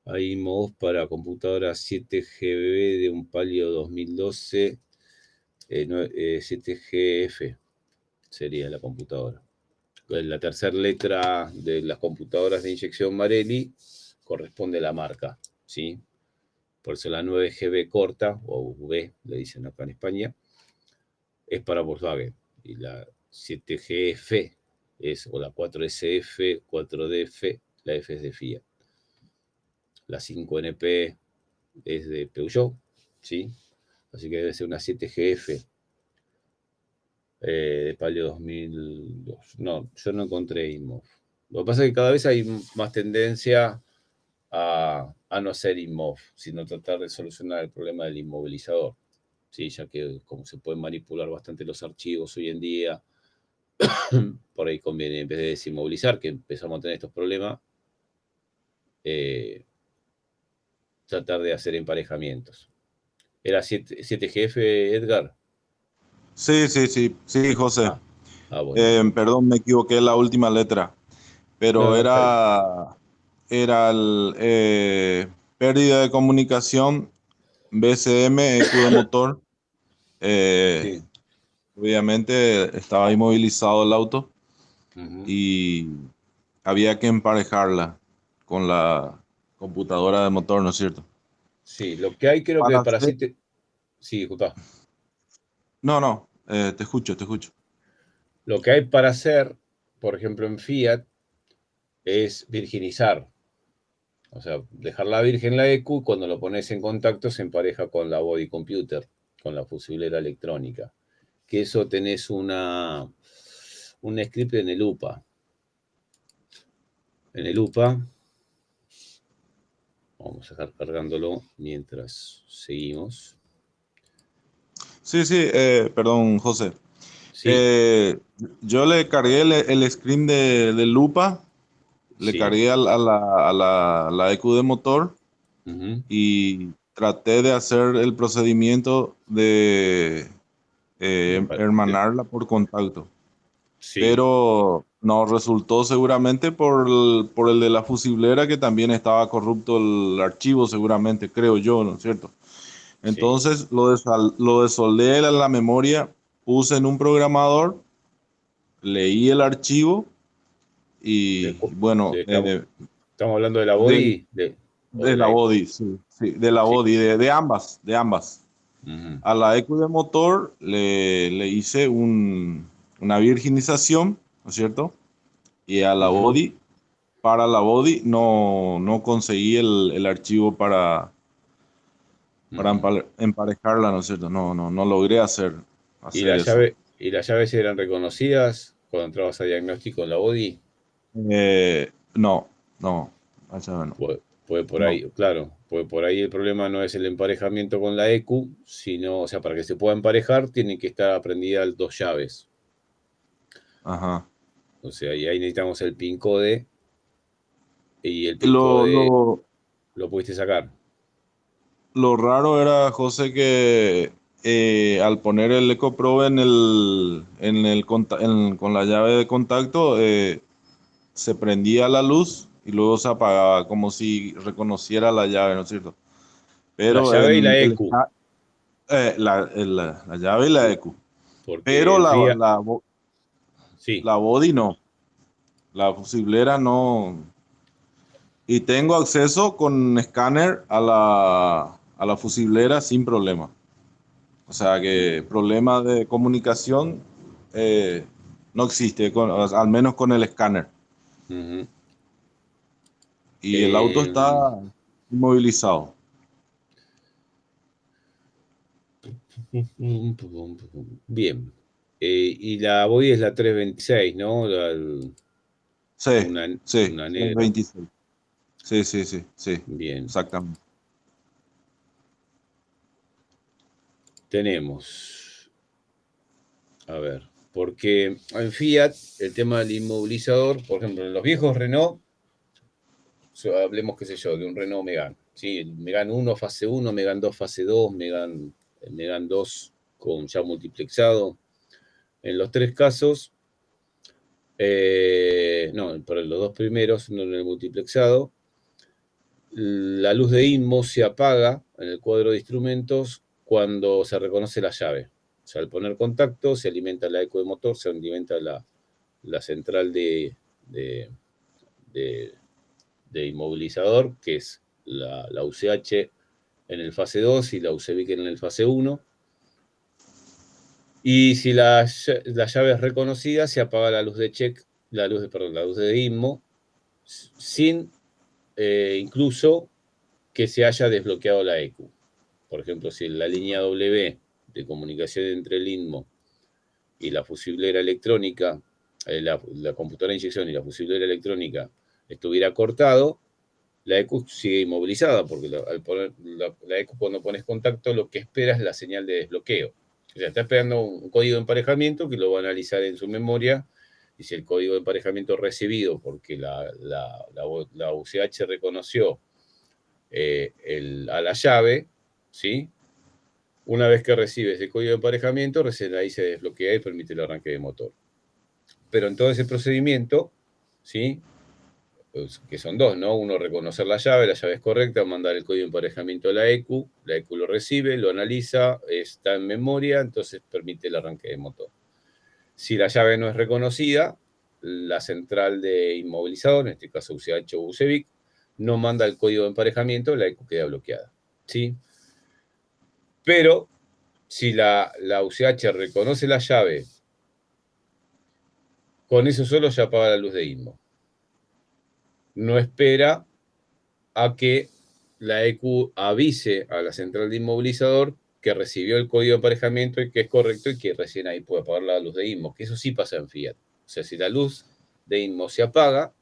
Hay mods para computadora 7GB de un Palio 2012. 7GF sería la computadora. La tercera letra de las computadoras de inyección Marelli corresponde a la marca, ¿sí? Por eso la 9GB corta, o V, le dicen acá en España, es para Volkswagen. Y la 7GF o la 4SF, 4DF, la F es de Fiat. La 5NP es de Peugeot, ¿sí? Así que debe ser una 7GF de Palio 2002. No, yo no encontré InMov. Lo que pasa es que cada vez hay más tendencia a no hacer InMov, sino tratar de solucionar el problema del inmovilizador. ¿Sí? Ya que como se pueden manipular bastante los archivos hoy en día, por ahí conviene, en vez de desinmovilizar, que empezamos a tener estos problemas, tratar de hacer emparejamientos. ¿Era 7GF, Edgar? Sí, José. Bueno. Perdón, me equivoqué en la última letra. Pero No, era pérdida de comunicación, BCM, EQ de motor. sí. Obviamente estaba inmovilizado el auto Uh-huh. y había que emparejarla con la computadora de motor, ¿no es cierto? Sí, lo que hay creo que para 7... Sí, disculpa. No, te escucho. Lo que hay para hacer, por ejemplo, en Fiat, es virginizar. O sea, dejar la virgen la EQ, cuando lo pones en contacto se empareja con la body computer, con la fusilera electrónica. Que eso tenés un script en el UPA. En el UPA, vamos a dejar cargándolo mientras seguimos. Sí, perdón, José. Sí. Yo le cargué el screen de Lupa, le Sí. cargué a la EQ de motor y traté de hacer el procedimiento de hermanarla por contacto. Sí. Pero no resultó seguramente por el de la fusiblera, que también estaba corrupto el archivo, seguramente, creo yo, ¿no es cierto? Entonces Sí. lo desoldé a la memoria, puse en un programador, leí el archivo y bueno, Estamos hablando de la body. De la body, sí, de la body, de ambas. Uh-huh. A la ECU de motor le hice una virginización, ¿no es cierto? Y a la body, para la body no conseguí el archivo para emparejarla, ¿no es cierto? No logré hacer eso. ¿Y las llaves eran reconocidas cuando entrabas a diagnóstico en la body? No, la llave no. Puede por ahí, claro, por ahí el problema no es el emparejamiento con la ECU, sino, o sea, para que se pueda emparejar tienen que estar aprendidas las 2 llaves. Ajá. O sea, y ahí necesitamos el PIN code, y el PIN code lo pudiste sacar. Lo raro era, José, que al poner el EcoPro con la llave de contacto, se prendía la luz y luego se apagaba, como si reconociera la llave, ¿no es cierto? La Pero llave y la ECU. la llave y la ECU. Porque Pero sí. la body no. La fusiblera no. Y tengo acceso con escáner a la fusiblera sin problema. O sea que problema de comunicación no existe, al menos con el escáner. Uh-huh. Y el auto está inmovilizado. Bien. Y la body es la 326, ¿no? Sí, una negra. 26. Sí. Bien. Exactamente. Tenemos. A ver. Porque en Fiat, el tema del inmovilizador, por ejemplo, en los viejos Renault, hablemos, qué sé yo, de un Renault Megane. ¿Sí? El Megane 1 fase 1, Megane 2 fase 2, Megane 2 con ya multiplexado. En los 3 casos, pero en los 2 primeros, no en el multiplexado, la luz de INMO se apaga en el cuadro de instrumentos cuando se reconoce la llave. O sea, al poner contacto se alimenta la eco de motor, se alimenta la central de inmovilizador, que es la UCH en el fase 2 y la UCVIC en el fase 1. Y si la llave es reconocida, se apaga la luz de check, la luz de INMO, sin incluso que se haya desbloqueado la ECU. Por ejemplo, si la línea W de comunicación entre el INMO y la fusiblera electrónica, la computadora de inyección y la fusiblera electrónica estuviera cortado, la ECU sigue inmovilizada, porque al poner la ECU, cuando pones contacto, lo que espera es la señal de desbloqueo. O sea, está esperando un código de emparejamiento que lo va a analizar en su memoria, y si el código de emparejamiento recibido, porque la UCH reconoció a la llave, ¿sí? Una vez que recibe ese código de emparejamiento, recién ahí se desbloquea y permite el arranque de motor. Pero en todo ese procedimiento, ¿sí? Pues, que son 2, ¿no? Uno, reconocer la llave es correcta, mandar el código de emparejamiento a la ECU lo recibe, lo analiza, está en memoria, entonces permite el arranque de motor. Si la llave no es reconocida, la central de inmovilizador, en este caso UCH o UCVIC, no manda el código de emparejamiento, la ECU queda bloqueada, ¿sí? Pero si la UCH reconoce la llave, con eso solo ya apaga la luz de INMO. No espera a que la ECU avise a la central de inmovilizador que recibió el código de emparejamiento y que es correcto, y que recién ahí puede apagar la luz de INMO, que eso sí pasa en Fiat. O sea, si la luz de INMO se apaga,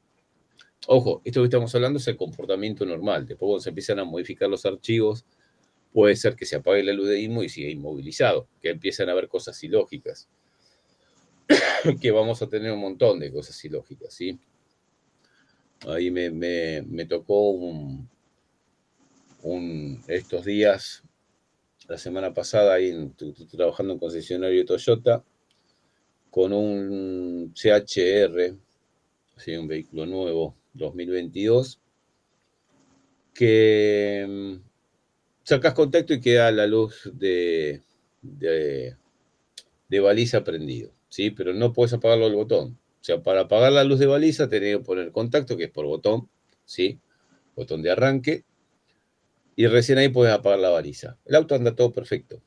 ojo, esto que estamos hablando es el comportamiento normal. Después, cuando se empiezan a modificar los archivos, puede ser que se apague la luz de INMO y siga inmovilizado, que empiezan a haber cosas ilógicas. Que vamos a tener un montón de cosas ilógicas, ¿sí? Ahí me tocó estos días, la semana pasada, ahí trabajando en concesionario Toyota, con un CHR, ¿sí? Un vehículo nuevo, 2022, que sacas contacto y queda la luz de baliza prendido, ¿sí? Pero no puedes apagarlo al botón. O sea, para apagar la luz de baliza tenés que poner contacto, que es por botón, ¿sí? Botón de arranque, y recién ahí puedes apagar la baliza. El auto anda todo perfecto.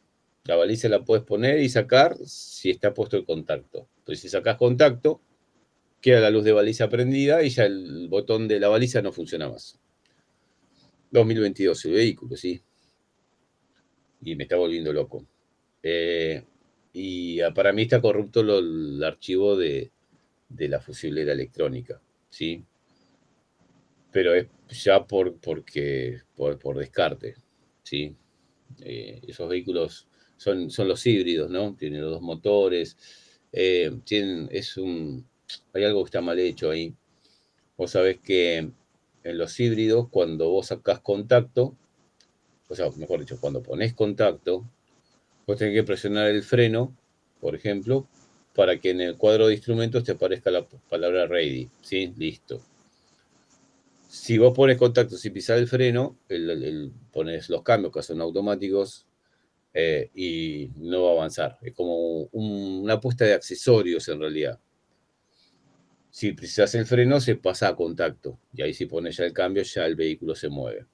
La baliza la puedes poner y sacar si está puesto el contacto. Entonces, si sacás contacto, queda la luz de baliza prendida y ya el botón de la baliza no funciona más. 2022 el vehículo, sí. Y me está volviendo loco. Y para mí está corrupto el archivo de la fusiblera electrónica, ¿sí? Pero es ya por descarte, ¿sí? Esos vehículos son los híbridos, ¿no? Tienen los dos motores, hay algo que está mal hecho ahí. Vos sabés que en los híbridos, cuando vos sacás contacto, o sea, mejor dicho, cuando ponés contacto, vos tenés que presionar el freno, por ejemplo, para que en el cuadro de instrumentos te aparezca la palabra ready, ¿sí? Listo. Si vos pones contacto sin pisar el freno, pones los cambios que son automáticos y no va a avanzar. Es como una apuesta de accesorios en realidad. Si pisas el freno, se pasa a contacto. Y ahí si pones ya el cambio, ya el vehículo se mueve.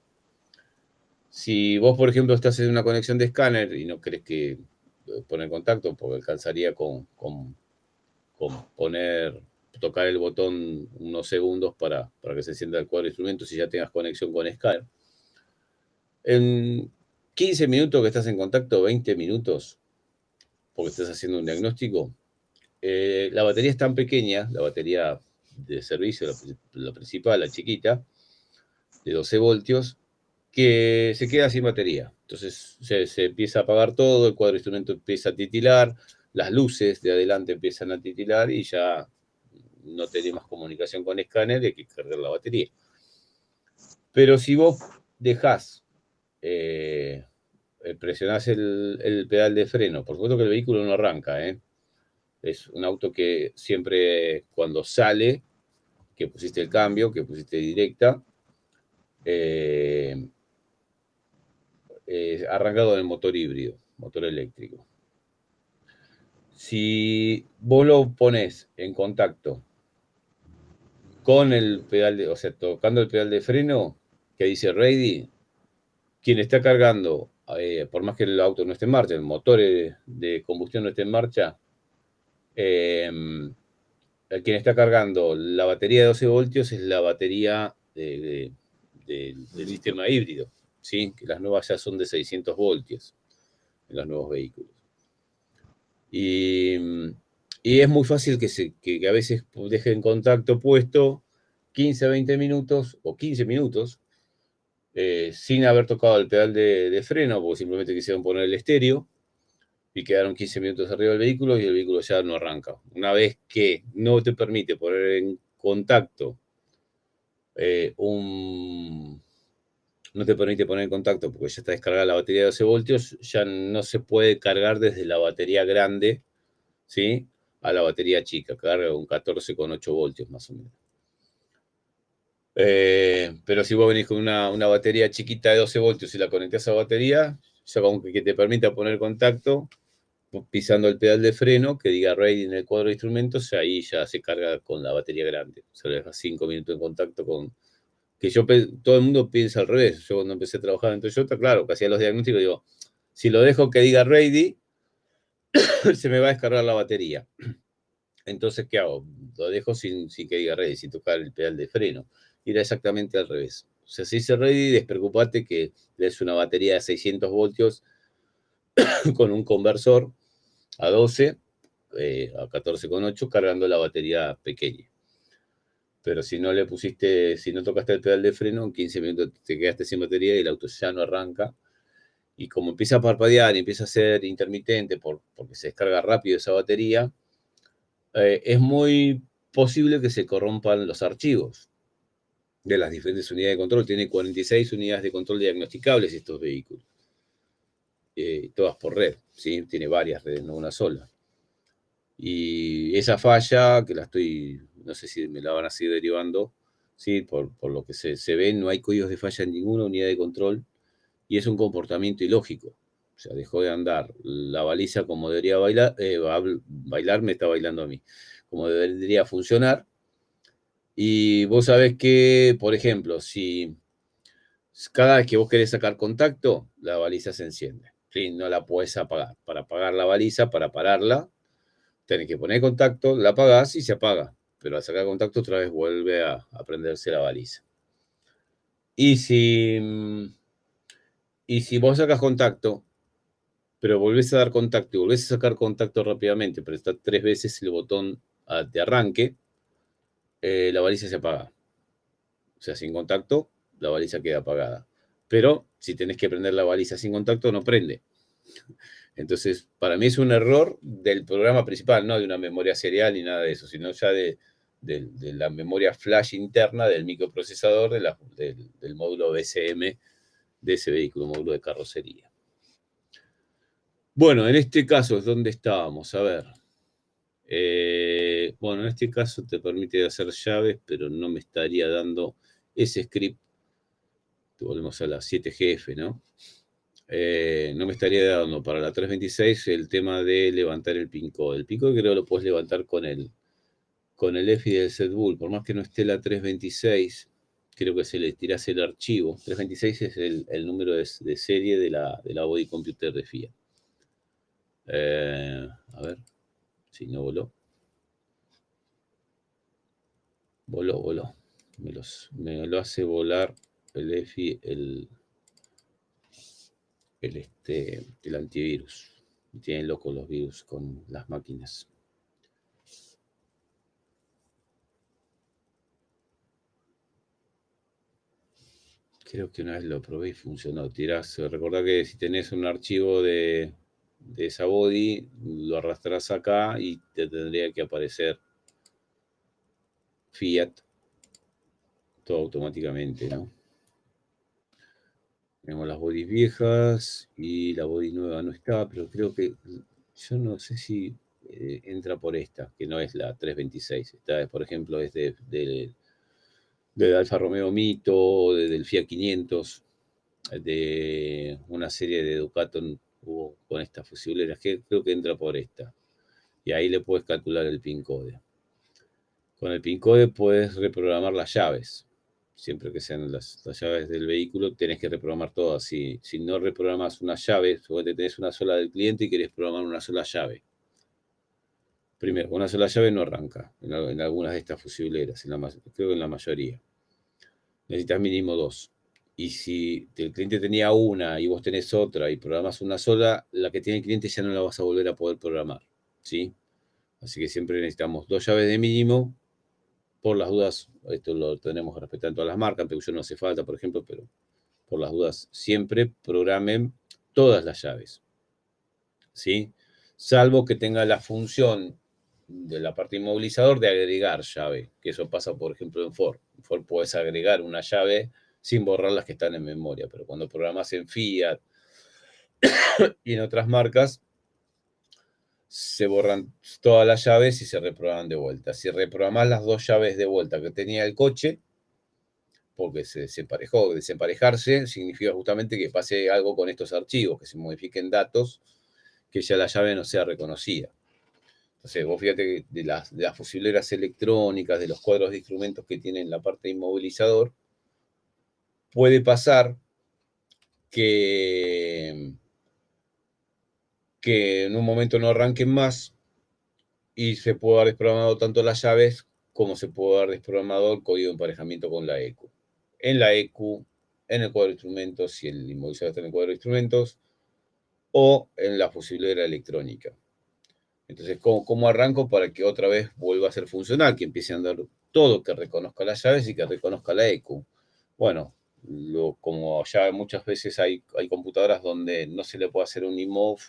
Si vos, por ejemplo, estás en una conexión de escáner y no querés que poner contacto, porque alcanzaría con tocar el botón unos segundos para que se encienda el cuadro de instrumentos y ya tengas conexión con escáner. En 15 minutos que estás en contacto, 20 minutos, porque estás haciendo un diagnóstico, la batería es tan pequeña, la batería de servicio, la principal, la chiquita, de 12 voltios, que se queda sin batería. Entonces se empieza a apagar todo, el cuadro de instrumento empieza a titilar, las luces de adelante empiezan a titilar y ya no tenemos comunicación con escáner y hay que cargar la batería. Pero si vos dejás, presionás el pedal de freno, por supuesto que el vehículo no arranca, es un auto que siempre cuando sale, que pusiste el cambio, que pusiste directa, arrancado en el motor híbrido, motor eléctrico. Si vos lo pones en contacto con el pedal o sea, tocando el pedal de freno, que dice ready, quien está cargando, por más que el auto no esté en marcha, el motor de combustión no esté en marcha, quien está cargando la batería de 12 voltios es la batería del sistema híbrido, ¿sí? Que las nuevas ya son de 600 voltios en los nuevos vehículos. Y es muy fácil que a veces dejen contacto puesto 15 a 20 minutos o 15 minutos sin haber tocado el pedal de freno, porque simplemente quisieron poner el estéreo y quedaron 15 minutos arriba del vehículo y el vehículo ya no arranca. Una vez que no te permite poner en contacto no te permite poner en contacto porque ya está descargada la batería de 12 voltios, ya no se puede cargar desde la batería grande, ¿sí? A la batería chica, carga un 14,8 voltios más o menos. Pero si vos venís con una batería chiquita de 12 voltios y la conectás a la batería, ya como que te permita poner contacto, pisando el pedal de freno, que diga ready en el cuadro de instrumentos, ahí ya se carga con la batería grande. Se le deja 5 minutos en contacto con... Que todo el mundo piensa al revés. Yo cuando empecé a trabajar en Toyota, claro, que hacía los diagnósticos, digo, si lo dejo que diga ready, se me va a descargar la batería. Entonces, ¿qué hago? Lo dejo sin que diga ready, sin tocar el pedal de freno. Y era exactamente al revés. O sea, si dice ready, despreocupate que es una batería de 600 voltios con un conversor a 12, a 14,8, cargando la batería pequeña. Pero si no tocaste el pedal de freno, en 15 minutos te quedaste sin batería y el auto ya no arranca. Y como empieza a parpadear y empieza a ser intermitente porque se descarga rápido esa batería, es muy posible que se corrompan los archivos de las diferentes unidades de control. Tiene 46 unidades de control diagnosticables estos vehículos. Todas por red, ¿sí? Tiene varias redes, no una sola. Y esa falla, que no sé si me la van a seguir derivando, ¿sí? Por lo que se ve, no hay códigos de falla en ninguna unidad de control y es un comportamiento ilógico. O sea, dejó de andar la baliza como debería bailar, me está bailando a mí, como debería funcionar. Y vos sabés que, por ejemplo, si Cada vez que vos querés sacar contacto, la baliza se enciende. ¿Sí? No la podés apagar. Para apagar la baliza, para pararla, tenés que poner contacto, la apagás y se apaga. Pero al sacar contacto otra vez vuelve a prenderse la baliza. Y si vos sacas contacto, pero volvés a dar contacto y volvés a sacar contacto rápidamente, prestás 3 veces el botón de arranque, la baliza se apaga. O sea, sin contacto, la baliza queda apagada. Pero si tenés que prender la baliza sin contacto, no prende. Entonces, para mí es un error del programa principal, no de una memoria serial ni nada de eso, sino ya de la memoria flash interna del microprocesador del módulo BCM de ese vehículo, módulo de carrocería. Bueno, en este caso es donde estábamos, a ver. Bueno, en este caso te permite hacer llaves, pero no me estaría dando ese script. Volvemos a la 7GF, ¿no? No me estaría dando para la 326 el tema de levantar el pin code. El pin code creo que lo puedes levantar con el EFI del setbull. Por más que no esté la 326, creo que se le tirase el archivo. 326 es el número de serie de la body computer de Fiat. A ver si no voló. Voló. Me lo hace volar el EFI, el antivirus. Tienen locos los virus con las máquinas. Creo que una vez lo probé y funcionó. Recordá que si tenés un archivo de esa body, lo arrastrás acá y te tendría que aparecer Fiat todo automáticamente, ¿no? Tenemos las bodies viejas y la body nueva no está, pero creo que yo no sé si entra por esta, que no es la 326. Esta, por ejemplo, es del Alfa Romeo Mito, del Fiat 500, de una serie de Ducato hubo con estas fusileras, que creo que entra por esta. Y ahí le puedes calcular el pin code. Con el pin code puedes reprogramar las llaves. Siempre que sean las llaves del vehículo, tenés que reprogramar todas. Si no reprogramas una llave, suponete tenés una sola del cliente y querés programar una sola llave. Primero, una sola llave no arranca en algunas de estas fusileras, creo que en la mayoría. Necesitas mínimo 2. Y si el cliente tenía una y vos tenés otra y programas una sola, la que tiene el cliente ya no la vas a volver a poder programar, ¿sí? Así que siempre necesitamos 2 llaves de mínimo. Por las dudas, esto lo tenemos que respetar en todas las marcas, pero yo no hace falta, por ejemplo, pero por las dudas, siempre programen todas las llaves, ¿sí? Salvo que tenga la función de la parte inmovilizador de agregar llave, que eso pasa, por ejemplo, en Ford. En Ford puedes agregar una llave sin borrar las que están en memoria, pero cuando programas en Fiat y en otras marcas, se borran todas las llaves y se reprograman de vuelta. Si reprogramás las 2 llaves de vuelta que tenía el coche, porque se desemparejó, desemparejarse significa justamente que pase algo con estos archivos, que se modifiquen datos, que ya la llave no sea reconocida. Entonces, vos fíjate que de las fusileras electrónicas, de los cuadros de instrumentos que tienen la parte inmovilizador, puede pasar que en un momento no arranquen más y se puede haber desprogramado tanto las llaves como se puede haber desprogramado el código de emparejamiento con la ECU. En la ECU, en el cuadro de instrumentos, si el inmovilizador está en el cuadro de instrumentos, o en la fusilera electrónica. Entonces, ¿cómo arranco para que otra vez vuelva a ser funcional, que empiece a andar todo, que reconozca las llaves y que reconozca la ECU? Bueno, como ya muchas veces hay computadoras donde no se le puede hacer un IMOV,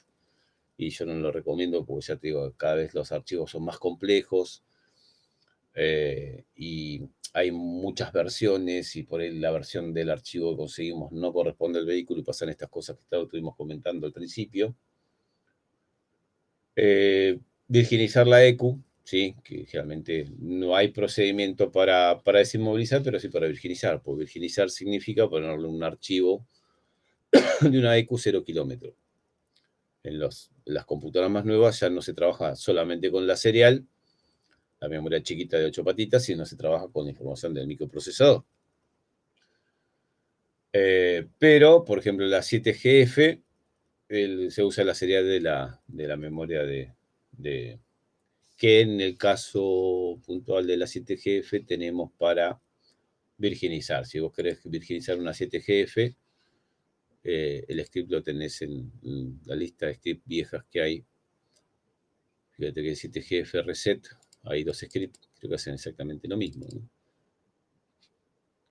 y yo no lo recomiendo porque ya te digo, cada vez los archivos son más complejos y hay muchas versiones y por ahí la versión del archivo que conseguimos no corresponde al vehículo y pasan estas cosas que estuvimos comentando al principio. Virginizar la ECU, ¿sí? Que generalmente no hay procedimiento para desinmovilizar, pero sí para virginizar. Pues virginizar significa ponerle un archivo de una ECU 0 kilómetros. En las computadoras más nuevas ya no se trabaja solamente con la serial, la memoria chiquita de 8 patitas, sino se trabaja con la información del microprocesador. Pero, por ejemplo, la 7GF se usa la serial de la memoria que en el caso puntual de la 7GF tenemos para virginizar. Si vos querés virginizar una 7GF, el script lo tenés en la lista de scripts viejas que hay. Fíjate que 7GF reset, hay 2 scripts, creo que hacen exactamente lo mismo, ¿no?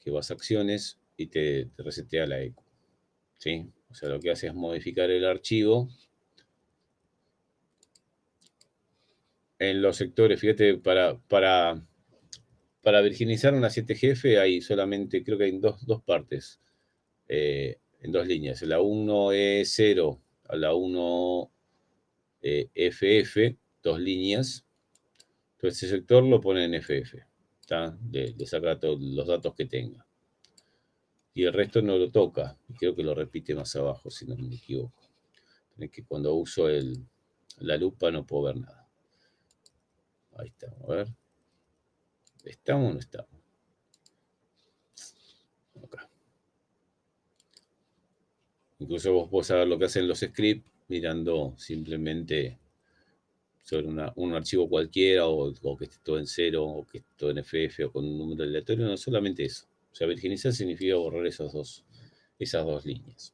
Que vas a acciones y te resetea la EQ, ¿sí? O sea, lo que hace es modificar el archivo en los sectores. Fíjate, para virginizar una 7GF hay solamente, creo que hay dos partes, en 2 líneas. La 1E0 a la 1FF, 2 líneas. Entonces ese sector lo pone en FF, ¿tá? Le saca todos los datos que tenga. Y el resto no lo toca. Y creo que lo repite más abajo, si no me equivoco. Es que cuando uso la lupa no puedo ver nada. Ahí estamos, a ver. ¿Estamos o no estamos? Acá. Incluso vos podés saber lo que hacen los scripts mirando simplemente sobre un archivo cualquiera, o que esté todo en 0, o que esté todo en FF, o con un número aleatorio. No solamente eso. O sea, virginizar significa borrar esas dos líneas.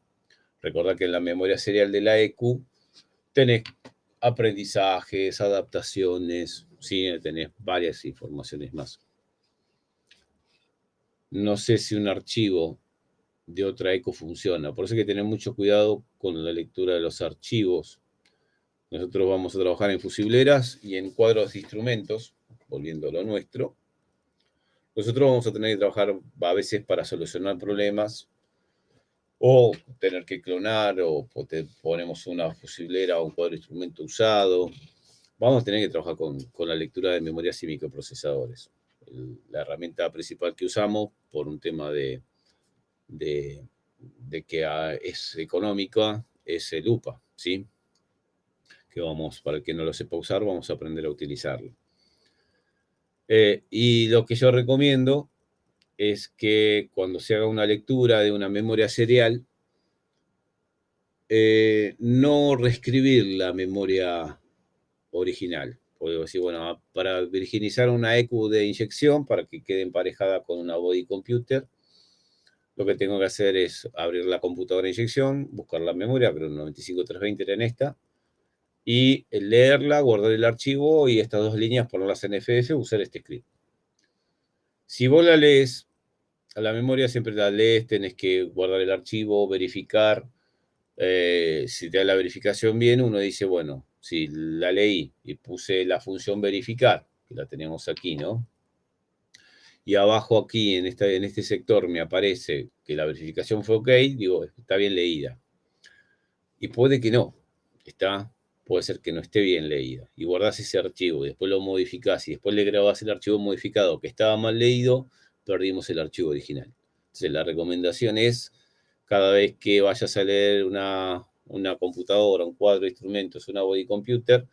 Recordá que en la memoria serial de la EQ tenés aprendizajes, adaptaciones, ¿sí? Tenés varias informaciones más. No sé si un archivo de otra EQ funciona. Por eso hay que tener mucho cuidado con la lectura de los archivos. Nosotros vamos a trabajar en fusibleras y en cuadros de instrumentos, volviendo a lo nuestro. Nosotros vamos a tener que trabajar a veces para solucionar problemas, o tener que clonar, o ponemos una fusiblera o un cuadro de instrumento usado. Vamos a tener que trabajar con la lectura de memorias y microprocesadores. La herramienta principal que usamos, por un tema de que es económica, es el UPA, ¿sí? Que para el que no lo sepa usar, vamos a aprender a utilizarlo. Y lo que yo recomiendo es que cuando se haga una lectura de una memoria serial, no reescribir la memoria original. Puedo decir, bueno, para virginizar una EQ de inyección, para que quede emparejada con una body computer, lo que tengo que hacer es abrir la computadora de inyección, buscar la memoria, pero 95320 era en esta, y leerla, guardar el archivo, y estas 2 líneas ponerlas en FF, usar este script. Si vos la lees, a la memoria siempre la lees, tenés que guardar el archivo, verificar. Si te da la verificación bien, uno dice, bueno, si la leí y puse la función verificar, que la tenemos aquí, ¿no? Y abajo aquí, en este sector, me aparece que la verificación fue ok, digo, está bien leída. Y puede que no, puede ser que no esté bien leída. Y guardás ese archivo, y después lo modificás, y después le grabás el archivo modificado que estaba mal leído, perdimos el archivo original. Entonces la recomendación es, cada vez que vayas a leer una computadora, un cuadro de instrumentos, una body computer,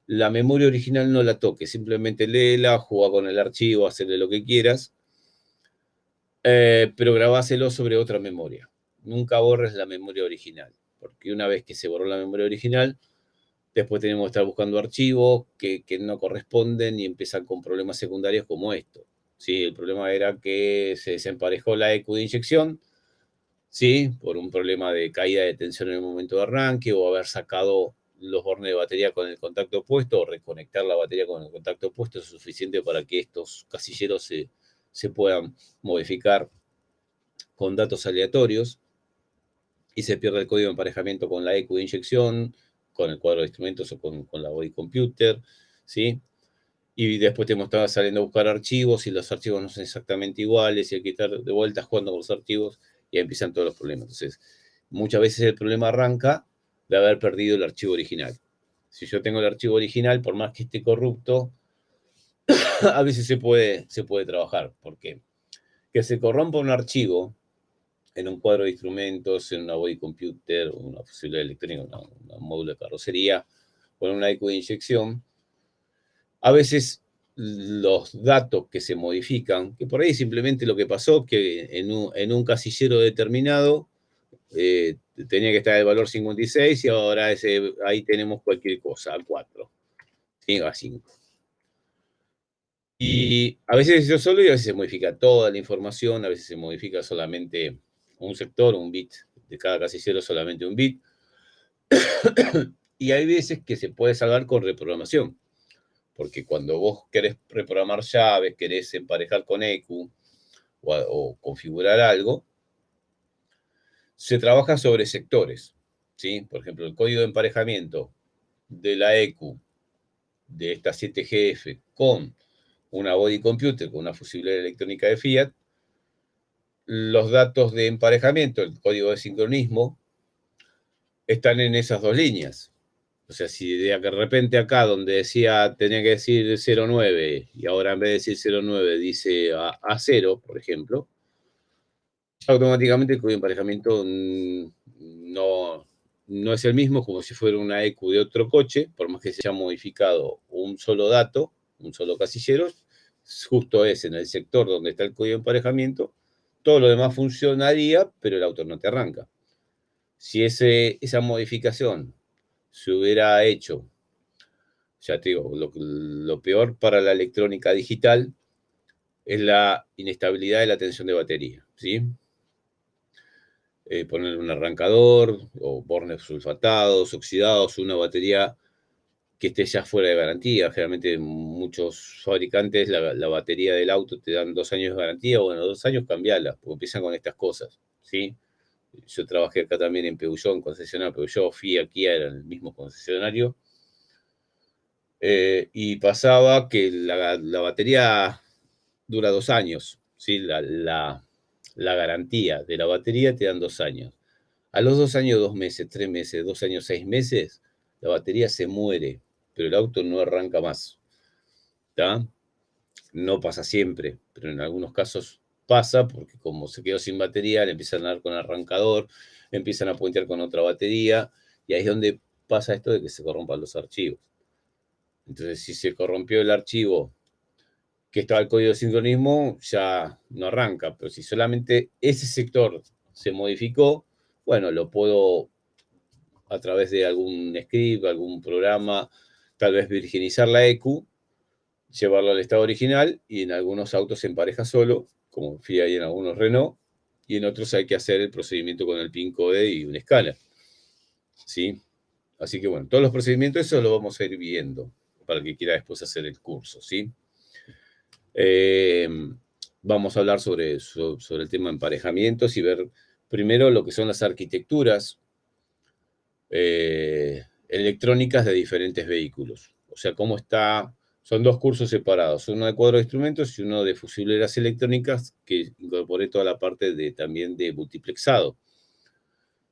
la memoria original no la toques, simplemente léela, juega con el archivo, hacerle lo que quieras, pero grabáselo sobre otra memoria. Nunca borres la memoria original, porque una vez que se borró la memoria original, después tenemos que estar buscando archivos que no corresponden y empiezan con problemas secundarios como esto. ¿Sí? El problema era que se desemparejó la EQ de inyección, ¿sí? Por un problema de caída de tensión en el momento de arranque, o haber sacado los bornes de batería con el contacto opuesto, o reconectar la batería con el contacto opuesto es suficiente para que estos casilleros se puedan modificar con datos aleatorios, y se pierde el código de emparejamiento con la EQ de inyección, con el cuadro de instrumentos o con la body computer, ¿sí? Y después tenemos que estar saliendo a buscar archivos, y los archivos no son exactamente iguales, y hay que estar de vuelta jugando con los archivos, y ahí empiezan todos los problemas. Entonces, muchas veces el problema arranca de haber perdido el archivo original. Si yo tengo el archivo original, por más que esté corrupto, a veces se puede trabajar. ¿Por qué? Que se corrompa un archivo en un cuadro de instrumentos, en una body computer, una fusible electrónica, un módulo de carrocería, o en una EQ de inyección, a veces los datos que se modifican, que por ahí simplemente lo que pasó, que en un casillero determinado tenía que estar el valor 56 y ahora ahí tenemos cualquier cosa, a 4, a 5. Y a veces eso solo y a veces se modifica toda la información, a veces se modifica solamente un sector, un bit, de cada casillero solamente un bit. Y hay veces que se puede salvar con reprogramación, porque cuando vos querés reprogramar llaves, querés emparejar con EQ o configurar algo, se trabaja sobre sectores, ¿sí? Por ejemplo, el código de emparejamiento de la EQ de esta 7GF con una body computer, con una fusible electrónica de Fiat, los datos de emparejamiento, el código de sincronismo, están en esas dos líneas. O sea, si de repente acá donde decía, tenía que decir 09 y ahora en vez de decir 09 dice A0, por ejemplo, automáticamente el código de emparejamiento no es el mismo como si fuera una EQ de otro coche, por más que se haya modificado un solo dato, un solo casillero, justo es en el sector donde está el código de emparejamiento, todo lo demás funcionaría, pero el auto no te arranca. Si esa modificación se hubiera hecho, ya te digo, lo peor para la electrónica digital es la inestabilidad de la tensión de batería, ¿sí? Poner un arrancador o bornes sulfatados, oxidados, una batería que esté ya fuera de garantía. Generalmente muchos fabricantes la batería del auto te dan 2 años de garantía, bueno, 2 años cambiala, porque empiezan con estas cosas, ¿sí? Yo trabajé acá también en Peugeot, en concesionario Peugeot, Fiat, Kia, era el mismo concesionario, y pasaba que la batería dura 2 años, ¿sí? La garantía de la batería te dan 2 años. A los 2 años, 2 meses, 3 meses, 2 años, 6 meses, la batería se muere, pero el auto no arranca más. ¿Está? No pasa siempre, pero en algunos casos pasa porque como se quedó sin batería, le empiezan a dar con arrancador, empiezan a puentear con otra batería, y ahí es donde pasa esto de que se corrompan los archivos. Entonces, si se corrompió el archivo que estaba el código de sincronismo, ya no arranca, pero si solamente ese sector se modificó, bueno, lo puedo a través de algún script, algún programa, tal vez virginizar la EQ, llevarlo al estado original, y en algunos autos se empareja solo, como Fiat y en algunos Renault, y en otros hay que hacer el procedimiento con el PIN code y un escáner, ¿sí? Así que bueno, todos los procedimientos, eso lo vamos a ir viendo para el que quiera después hacer el curso, ¿sí? Vamos a hablar sobre el tema de emparejamientos y ver primero lo que son las arquitecturas electrónicas de diferentes vehículos. O sea, cómo está. Son 2 cursos separados, uno de cuadro de instrumentos y uno de fusileras electrónicas, que incorporé toda la parte también de multiplexado,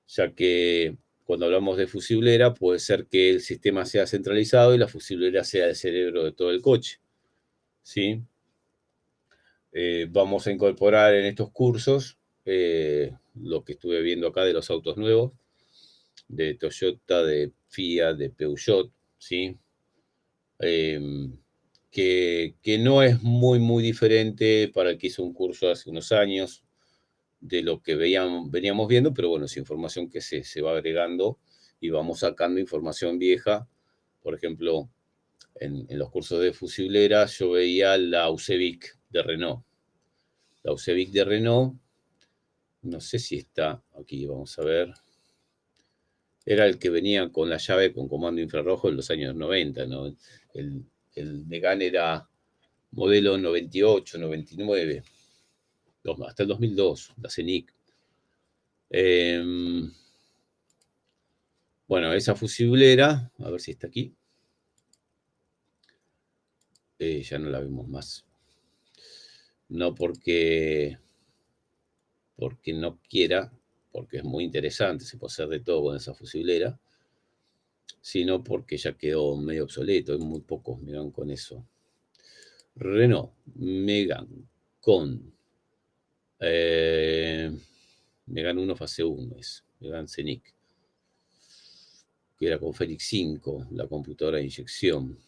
ya que cuando hablamos de fusilera puede ser que el sistema sea centralizado y la fusilera sea el cerebro de todo el coche, ¿sí? Vamos a incorporar en estos cursos lo que estuve viendo acá de los autos nuevos, de Toyota, de Fiat, de Peugeot, ¿sí? Que no es muy diferente para el que hizo un curso hace unos años de lo que veníamos viendo, pero bueno, es información que se va agregando y vamos sacando información vieja. Por ejemplo, en los cursos de fusilera yo veía la UCEVIC de Renault. La UCEVIC de Renault, no sé si está aquí, vamos a ver. Era el que venía con la llave con comando infrarrojo en los años 90, ¿no? El Megane era modelo 98, 99, hasta el 2002, la CENIC. Bueno, esa fusiblera, a ver si está aquí. Ya no la vemos más. No porque no quiera, porque es muy interesante, se puede hacer de todo con esa fusiblera, sino porque ya quedó medio obsoleto, hay muy pocos Megane con eso. Renault Megane con Megane 1 fase 1 es Megane Scenic, que era con Félix 5, la computadora de inyección.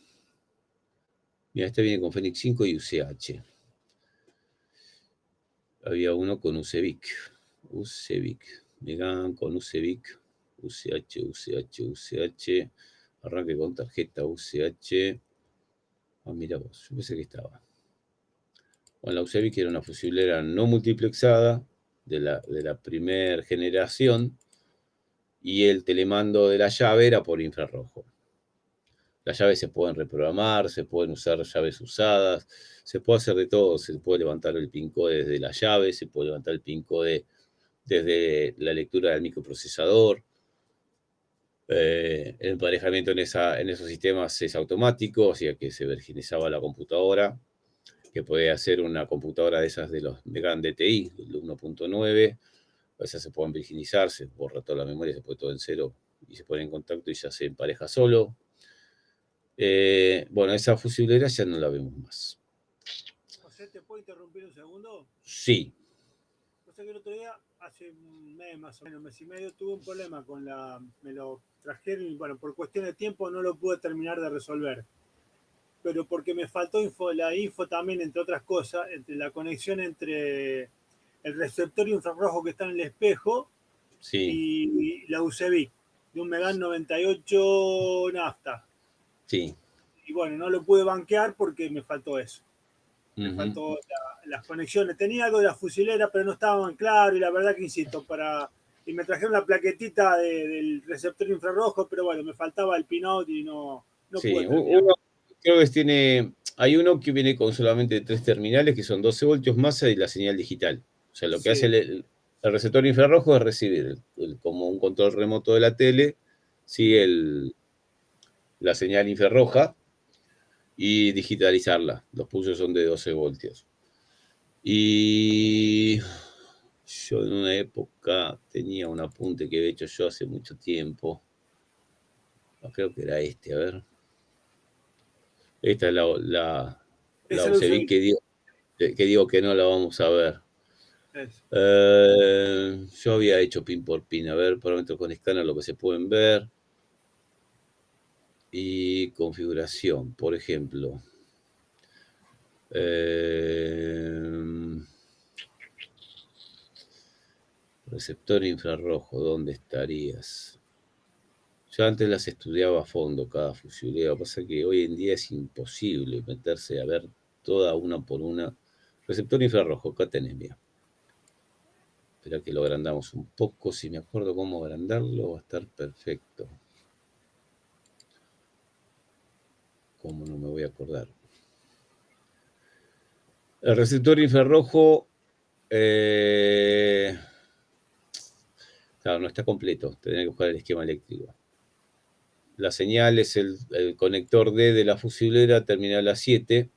Mira, este viene con Fenix 5 y UCH. Había uno con UCEVIC. Megan con UCEVIC. UCH. Arranque con tarjeta UCH. Ah, mira vos, yo pensé que estaba. Bueno, la UCEVIC era una fusilera no multiplexada de la primera generación y el telemando de la llave era por infrarrojo. Las llaves se pueden reprogramar, se pueden usar llaves usadas, se puede hacer de todo, se puede levantar el pin code desde la llave, se puede levantar el pin code desde la lectura del microprocesador. El emparejamiento en esos sistemas es automático, o sea que se virginizaba la computadora, que puede hacer una computadora de esas de los Megan DTI, el 1.9, esas se pueden virginizar, se borra toda la memoria, se pone todo en cero y se pone en contacto y ya se empareja solo. Bueno, esa fusilera ya no la vemos más. José, ¿te puedo interrumpir un segundo? Sí. No sé que el otro día, hace un mes más o menos, un mes y medio, tuve un problema con me lo trajeron y bueno, por cuestión de tiempo no lo pude terminar de resolver. Pero porque me faltó la info también, entre otras cosas, entre la conexión entre el receptor infrarrojo que está en el espejo y la UCB de un Megan 98 nafta. Sí. Y bueno, no lo pude banquear porque me faltó eso. Me faltó las conexiones. Tenía algo de la fusilera, pero no estaban claros y la verdad que insisto, y me trajeron la plaquetita del receptor infrarrojo, pero bueno, me faltaba el pinout y no pude terminar. Creo que hay uno que viene con solamente 3 terminales, que son 12 voltios masa y la señal digital. O sea, lo que hace el receptor infrarrojo es recibir como un control remoto de la tele, sigue la señal infrarroja y digitalizarla. Los pulsos son de 12 voltios. Y yo en una época tenía un apunte que había hecho yo hace mucho tiempo. Creo que era este, a ver. Esta es la UCB que digo que no la vamos a ver. Yo había hecho pin por pin, a ver, parámetros con escáner, lo que se pueden ver. Y configuración, por ejemplo. Receptor infrarrojo, ¿dónde estarías? Yo antes las estudiaba a fondo cada fusilera. Lo que pasa es que hoy en día es imposible meterse a ver toda una por una. Receptor infrarrojo, acá tenés, mira. Espera que lo agrandamos un poco. Si me acuerdo cómo agrandarlo, va a estar perfecto. ¿Cómo no me voy a acordar? El receptor infrarrojo... claro, no está completo. Tendría que buscar el esquema eléctrico. La señal es el conector D de la fusilera, terminal A7.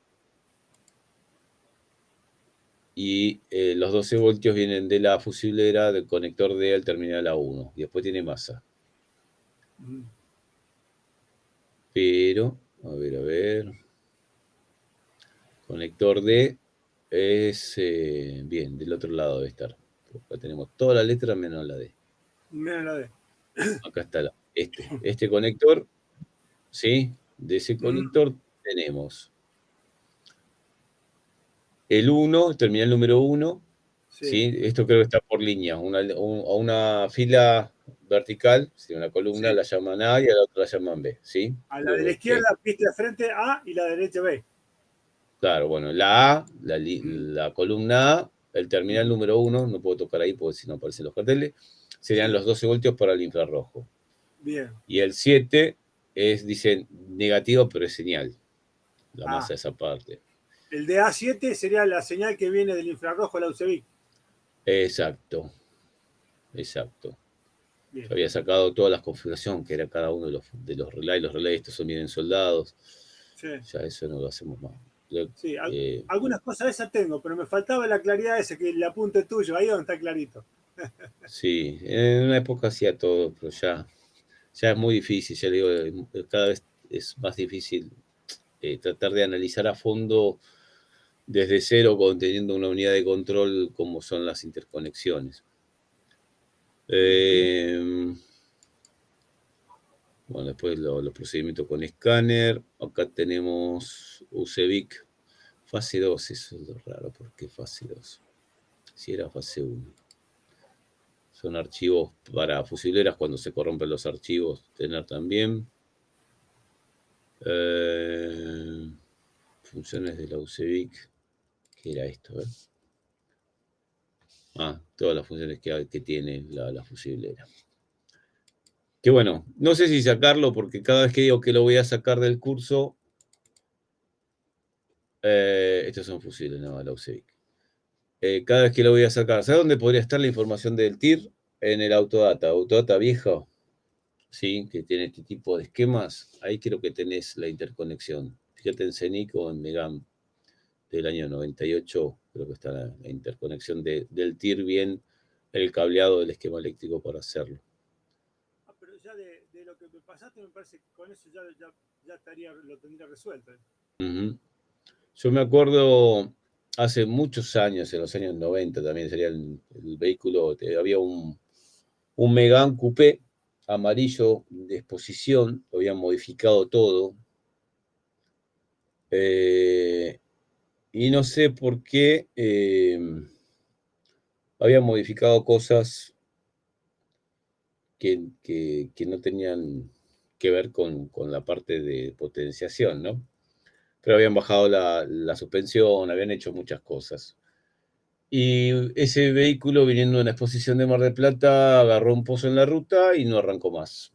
Y los 12 voltios vienen de la fusilera, del conector D al terminal A1. Y después tiene masa. Pero, a ver. Conector D es, bien, del otro lado debe estar. Acá tenemos toda la letra menos la D. Menos la D. Acá está este conector, ¿sí? De ese conector tenemos el 1, el terminal número 1, ¿sí? Esto creo que está por línea, una fila vertical, ¿sí? Una columna la llaman A y a la otra la llaman B, ¿sí? A la de la izquierda, viste de frente A y la derecha B. Claro, bueno, la A, la columna A, el terminal número 1, no puedo tocar ahí porque si no aparecen los carteles, serían los 12 voltios para el infrarrojo. Bien. Y el 7 dice negativo, pero es señal. La masa de esa parte. El de A7 sería la señal que viene del infrarrojo a la UCB. Exacto. Bien. Yo había sacado todas las configuraciones que era cada uno de los relays. Los relays estos son bien soldados. Sí. Ya eso no lo hacemos más. Sí, algunas cosas de esas tengo, pero me faltaba la claridad ese, que el apunte tuyo, ahí donde está clarito. Sí, en una época hacía todo, pero ya es muy difícil, ya digo, cada vez es más difícil tratar de analizar a fondo desde cero, teniendo una unidad de control como son las interconexiones. Bueno, después los procedimientos con escáner. Acá tenemos UCVIC. Fase 2, eso es lo raro. ¿Por qué fase 2? Si era fase 1. Son archivos para fusileras cuando se corrompen los archivos. Tener también. Funciones de la UCVIC. ¿Qué era esto? Todas las funciones que tiene la fusilera. Que bueno, no sé si sacarlo porque cada vez que digo que lo voy a sacar del curso, estos son fusiles, no, la UCVIC. Cada vez que lo voy a sacar, ¿sabes dónde podría estar la información del TIR? En el Autodata viejo, ¿sí? Que tiene este tipo de esquemas. Ahí creo que tenés la interconexión. Fíjate en CENIC o en MEGAM del año 98, creo que está la interconexión del TIR bien, el cableado del esquema eléctrico para hacerlo. Pero ya de lo que me pasaste, me parece que con eso ya lo tendría resuelto. Yo me acuerdo hace muchos años, en los años 90 también sería el vehículo, había un Megane Coupé amarillo de exposición, lo habían modificado todo. Y no sé por qué habían modificado cosas que no tenían que ver con la parte de potenciación, ¿no? Pero habían bajado la suspensión, habían hecho muchas cosas. Y ese vehículo, viniendo de una exposición de Mar del Plata, agarró un pozo en la ruta y no arrancó más.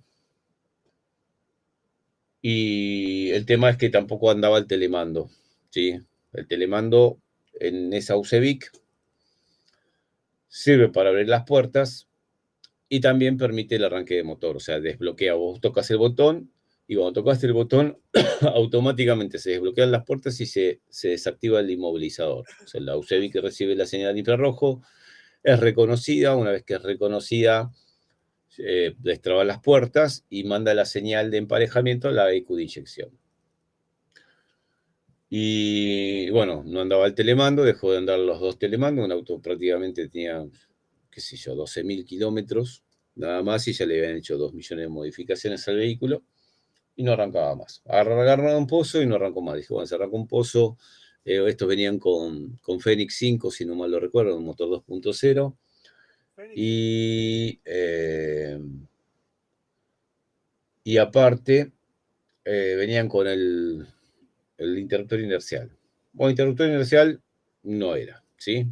Y el tema es que tampoco andaba el telemando, ¿sí? El telemando en esa UCVIC sirve para abrir las puertas y también permite el arranque de motor, o sea, desbloquea. Vos tocas el botón y cuando tocaste el botón, automáticamente se desbloquean las puertas y se desactiva el inmovilizador. O sea, la UCVIC que recibe la señal de infrarrojo es reconocida, una vez que es reconocida, destraba las puertas y manda la señal de emparejamiento a la EQ de inyección. Y bueno, no andaba el telemando, dejó de andar los dos telemandos, un auto prácticamente tenía, qué sé yo, 12.000 kilómetros, nada más, y ya le habían hecho 2 millones de modificaciones al vehículo, y no arrancaba más. Agarraba un pozo y no arrancó más. Dije, bueno, se arrancó un pozo, estos venían con Fenix 5, si no mal lo recuerdo, un motor 2.0, y aparte venían con el interruptor inercial. Bueno, interruptor inercial no era, ¿sí?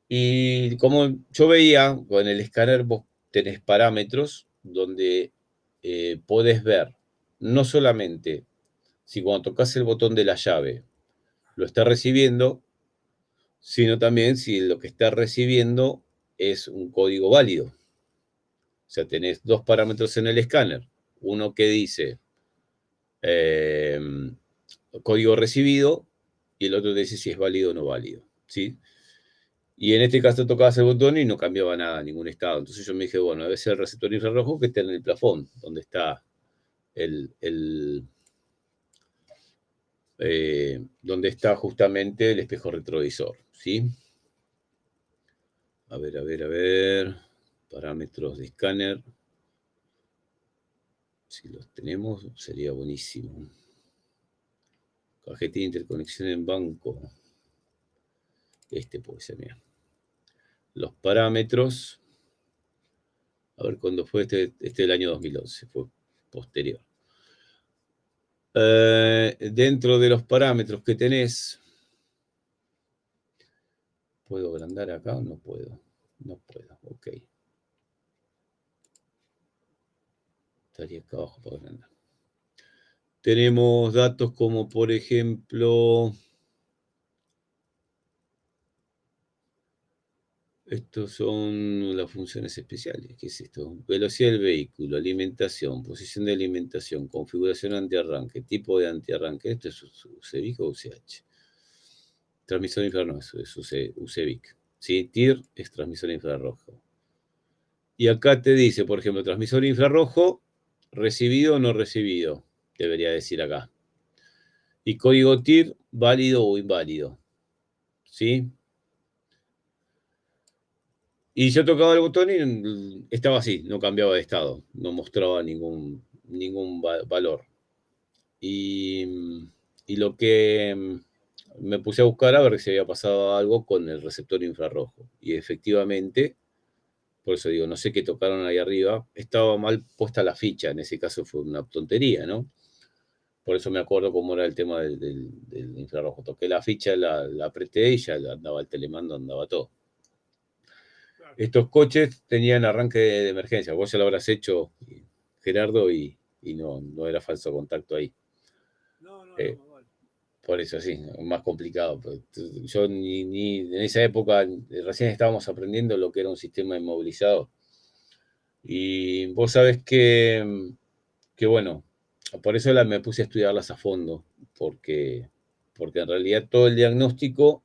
Y como yo veía, con el escáner vos tenés parámetros donde podés ver no solamente si cuando tocas el botón de la llave lo está recibiendo, sino también si lo que está recibiendo es un código válido. O sea, tenés dos parámetros en el escáner. Uno que dice código recibido y el otro te dice si es válido o no válido, ¿sí? Y en este caso tocabas el botón y no cambiaba nada, ningún estado. Entonces yo me dije, bueno, debe ser el receptor infrarrojo que está en el plafón, donde está donde está justamente el espejo retrovisor, ¿sí? A ver. Parámetros de escáner. Si los tenemos, sería buenísimo. Cajetilla de interconexión en banco. Puede ser, mira. Los parámetros. A ver cuándo fue del año 2011, fue posterior. Dentro de los parámetros que tenés, ¿puedo agrandar acá? No puedo, ok. Estaría acá abajo para agrandar. Tenemos datos como, por ejemplo, estos son las funciones especiales. ¿Qué es esto? Velocidad del vehículo, alimentación, posición de alimentación, configuración antiarranque, tipo de antiarranque. Esto es UCVIC o UCH. Transmisor infrarrojo, eso es UCVIC. ¿Sí? TIR es transmisor infrarrojo. Y acá te dice, por ejemplo, transmisor infrarrojo, recibido o no recibido, debería decir acá. Y código TIR, válido o inválido. ¿Sí? Y yo tocaba el botón y estaba así, no cambiaba de estado, no mostraba ningún valor. Y lo que me puse a buscar a ver si había pasado algo con el receptor infrarrojo. Y efectivamente, por eso digo, no sé qué tocaron ahí arriba, estaba mal puesta la ficha, en ese caso fue una tontería, ¿no? Por eso me acuerdo cómo era el tema del infrarrojo. Toqué la ficha, la apreté y ya andaba el telemando, andaba todo. Claro. Estos coches tenían arranque de emergencia. Vos ya lo habrás hecho, Gerardo, y no era falso contacto ahí. No, Eh, más vale. por eso sí, más complicado. Yo ni en esa época, recién estábamos aprendiendo lo que era un sistema inmovilizado. Y vos sabés que bueno, por eso me puse a estudiarlas a fondo, porque en realidad todo el diagnóstico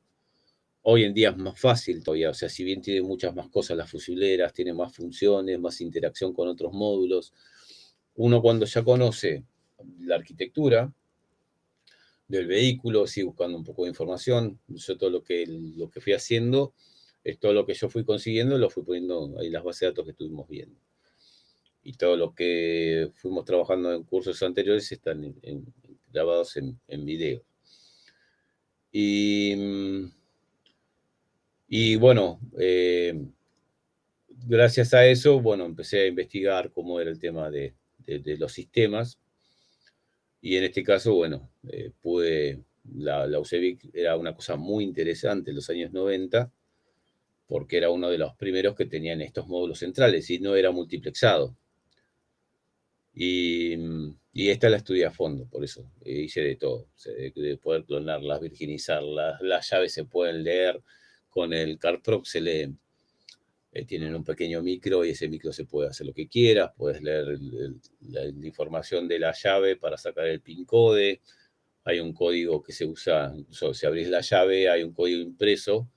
hoy en día es más fácil todavía. O sea, si bien tiene muchas más cosas las fusileras, tiene más funciones, más interacción con otros módulos, uno cuando ya conoce la arquitectura del vehículo, sigue buscando un poco de información. Yo todo lo que fui haciendo es todo lo que yo fui consiguiendo, lo fui poniendo ahí en las bases de datos que estuvimos viendo. Y todo lo que fuimos trabajando en cursos anteriores están grabados en video. Y bueno, gracias a eso, bueno, empecé a investigar cómo era el tema de los sistemas. Y en este caso, bueno, la UCEVIC era una cosa muy interesante en los años 90, porque era uno de los primeros que tenían estos módulos centrales y no era multiplexado. Y esta la estudié a fondo, por eso hice de todo, o sea, de poder clonarlas, virginizarlas, las llaves se pueden leer, con el CardProc se leen, tienen un pequeño micro y ese micro se puede hacer lo que quieras, puedes leer la información de la llave para sacar el PIN code, hay un código que se usa, si abrís la llave hay un código impreso,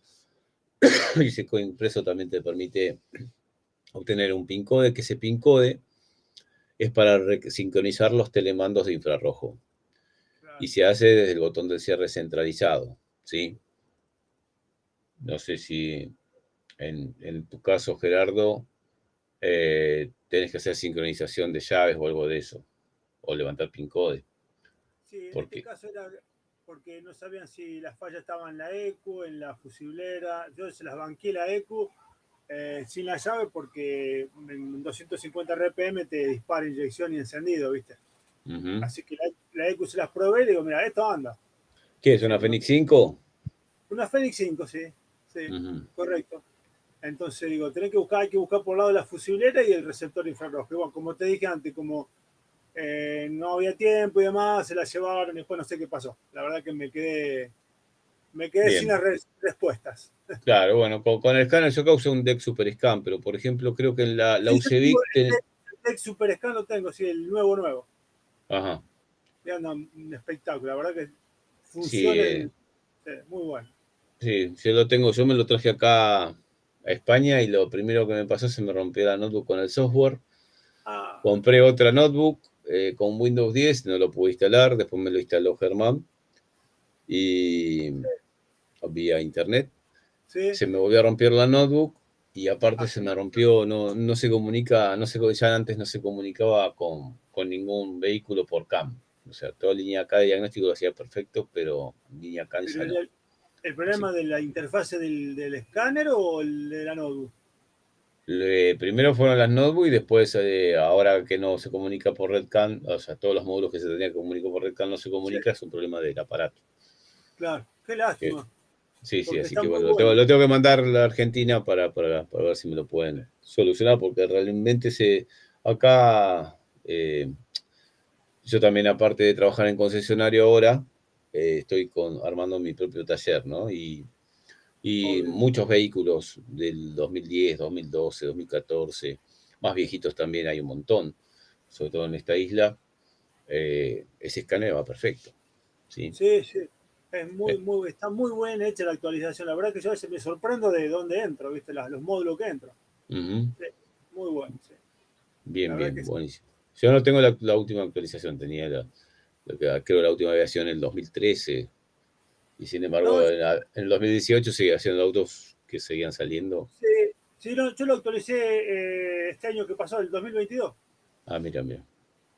y ese código impreso también te permite obtener un PIN code, que ese PIN code es para sincronizar los telemandos de infrarrojo. Claro. Y se hace desde el botón del cierre centralizado, ¿sí? No sé si en tu caso, Gerardo, tenés que hacer sincronización de llaves o algo de eso, o levantar PIN code. Sí, en este Porque, caso era porque no sabían si las fallas estaban en la ECU, en la fusiblera. Yo se las banqué la ECU sin la llave porque en 250 RPM te dispara inyección y encendido, ¿viste? Así que la ECU se las probé y digo, mira, esto anda. ¿qué es una Fenix 5? Una Fenix 5, sí, correcto. Entonces digo, hay que buscar por el lado de la fusiblera y el receptor infrarrojo. Y bueno, como te dije antes, como no había tiempo y demás, se la llevaron y después no sé qué pasó. La verdad que me quedé sin las respuestas. Claro, bueno, con el escáner yo causo un DEC Super Scan, pero por ejemplo creo que en la Sí, UCEVIC... el DEC Super Scan lo tengo, sí, el nuevo. Ajá. Y anda un espectáculo, la verdad que funciona Sí, muy bueno. sí, yo me lo traje acá a España y lo primero que me pasó se me rompió la notebook con el software. Compré otra notebook con Windows 10, no lo pude instalar, después me lo instaló Germán y vía internet. ¿Sí? Se me volvió a romper la notebook y aparte se me rompió, no se comunica, ya antes no se comunicaba con ningún vehículo por CAM. O sea, toda línea K de diagnóstico lo hacía perfecto, pero línea CAN ya no. ¿El problema de la interfase del escáner o el de la notebook? Primero fueron las notebooks y después, ahora que no se comunica por RedCAN, o sea, todos los módulos que se tenían que comunicar por RedCAN no se comunica, es un problema del aparato. Claro, qué lástima. Sí, porque así que bueno, lo tengo que mandar a la Argentina para ver si me lo pueden solucionar, porque realmente acá, yo también, aparte de trabajar en concesionario ahora, estoy armando mi propio taller, ¿no? Y muchos vehículos del 2010, 2012, 2014, más viejitos también hay un montón, sobre todo en esta isla, ese escáner va perfecto. Sí, sí. Está muy bien hecha la actualización. La verdad que yo a veces me sorprendo de dónde entro, ¿viste? Los módulos que entro. Sí, muy bueno, sí. Bien, buenísimo. Yo no tengo la última actualización, tenía creo la última versión en el 2013, y sin embargo en el 2018 seguía haciendo autos que seguían saliendo. Sí, no, yo lo actualicé este año que pasó, el 2022. Ah, mira, mira.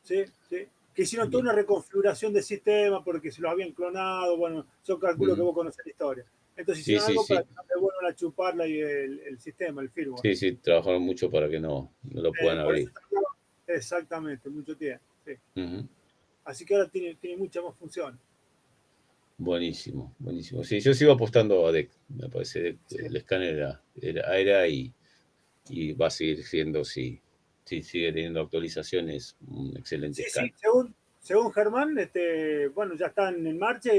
Sí, sí. Que hicieron toda Bien. una reconfiguración del sistema porque se los habían clonado. Bueno, yo calculo que vos conocés la historia. Entonces Sí, hicieron sí, algo para sí. que no le vuelvan a chupar el sistema, el firmware. Sí, sí, trabajaron mucho para que no lo puedan Por eso abrir. tardaron exactamente, mucho tiempo. Sí. Ujú. Así que ahora tiene muchas más funciones. Buenísimo, buenísimo. Sí, yo sigo apostando a DEC. Me parece DEC, Sí, el escáner era y va a seguir siendo, si sigue teniendo actualizaciones, un excelente sí, escáner. según Germán, bueno, ya están en marcha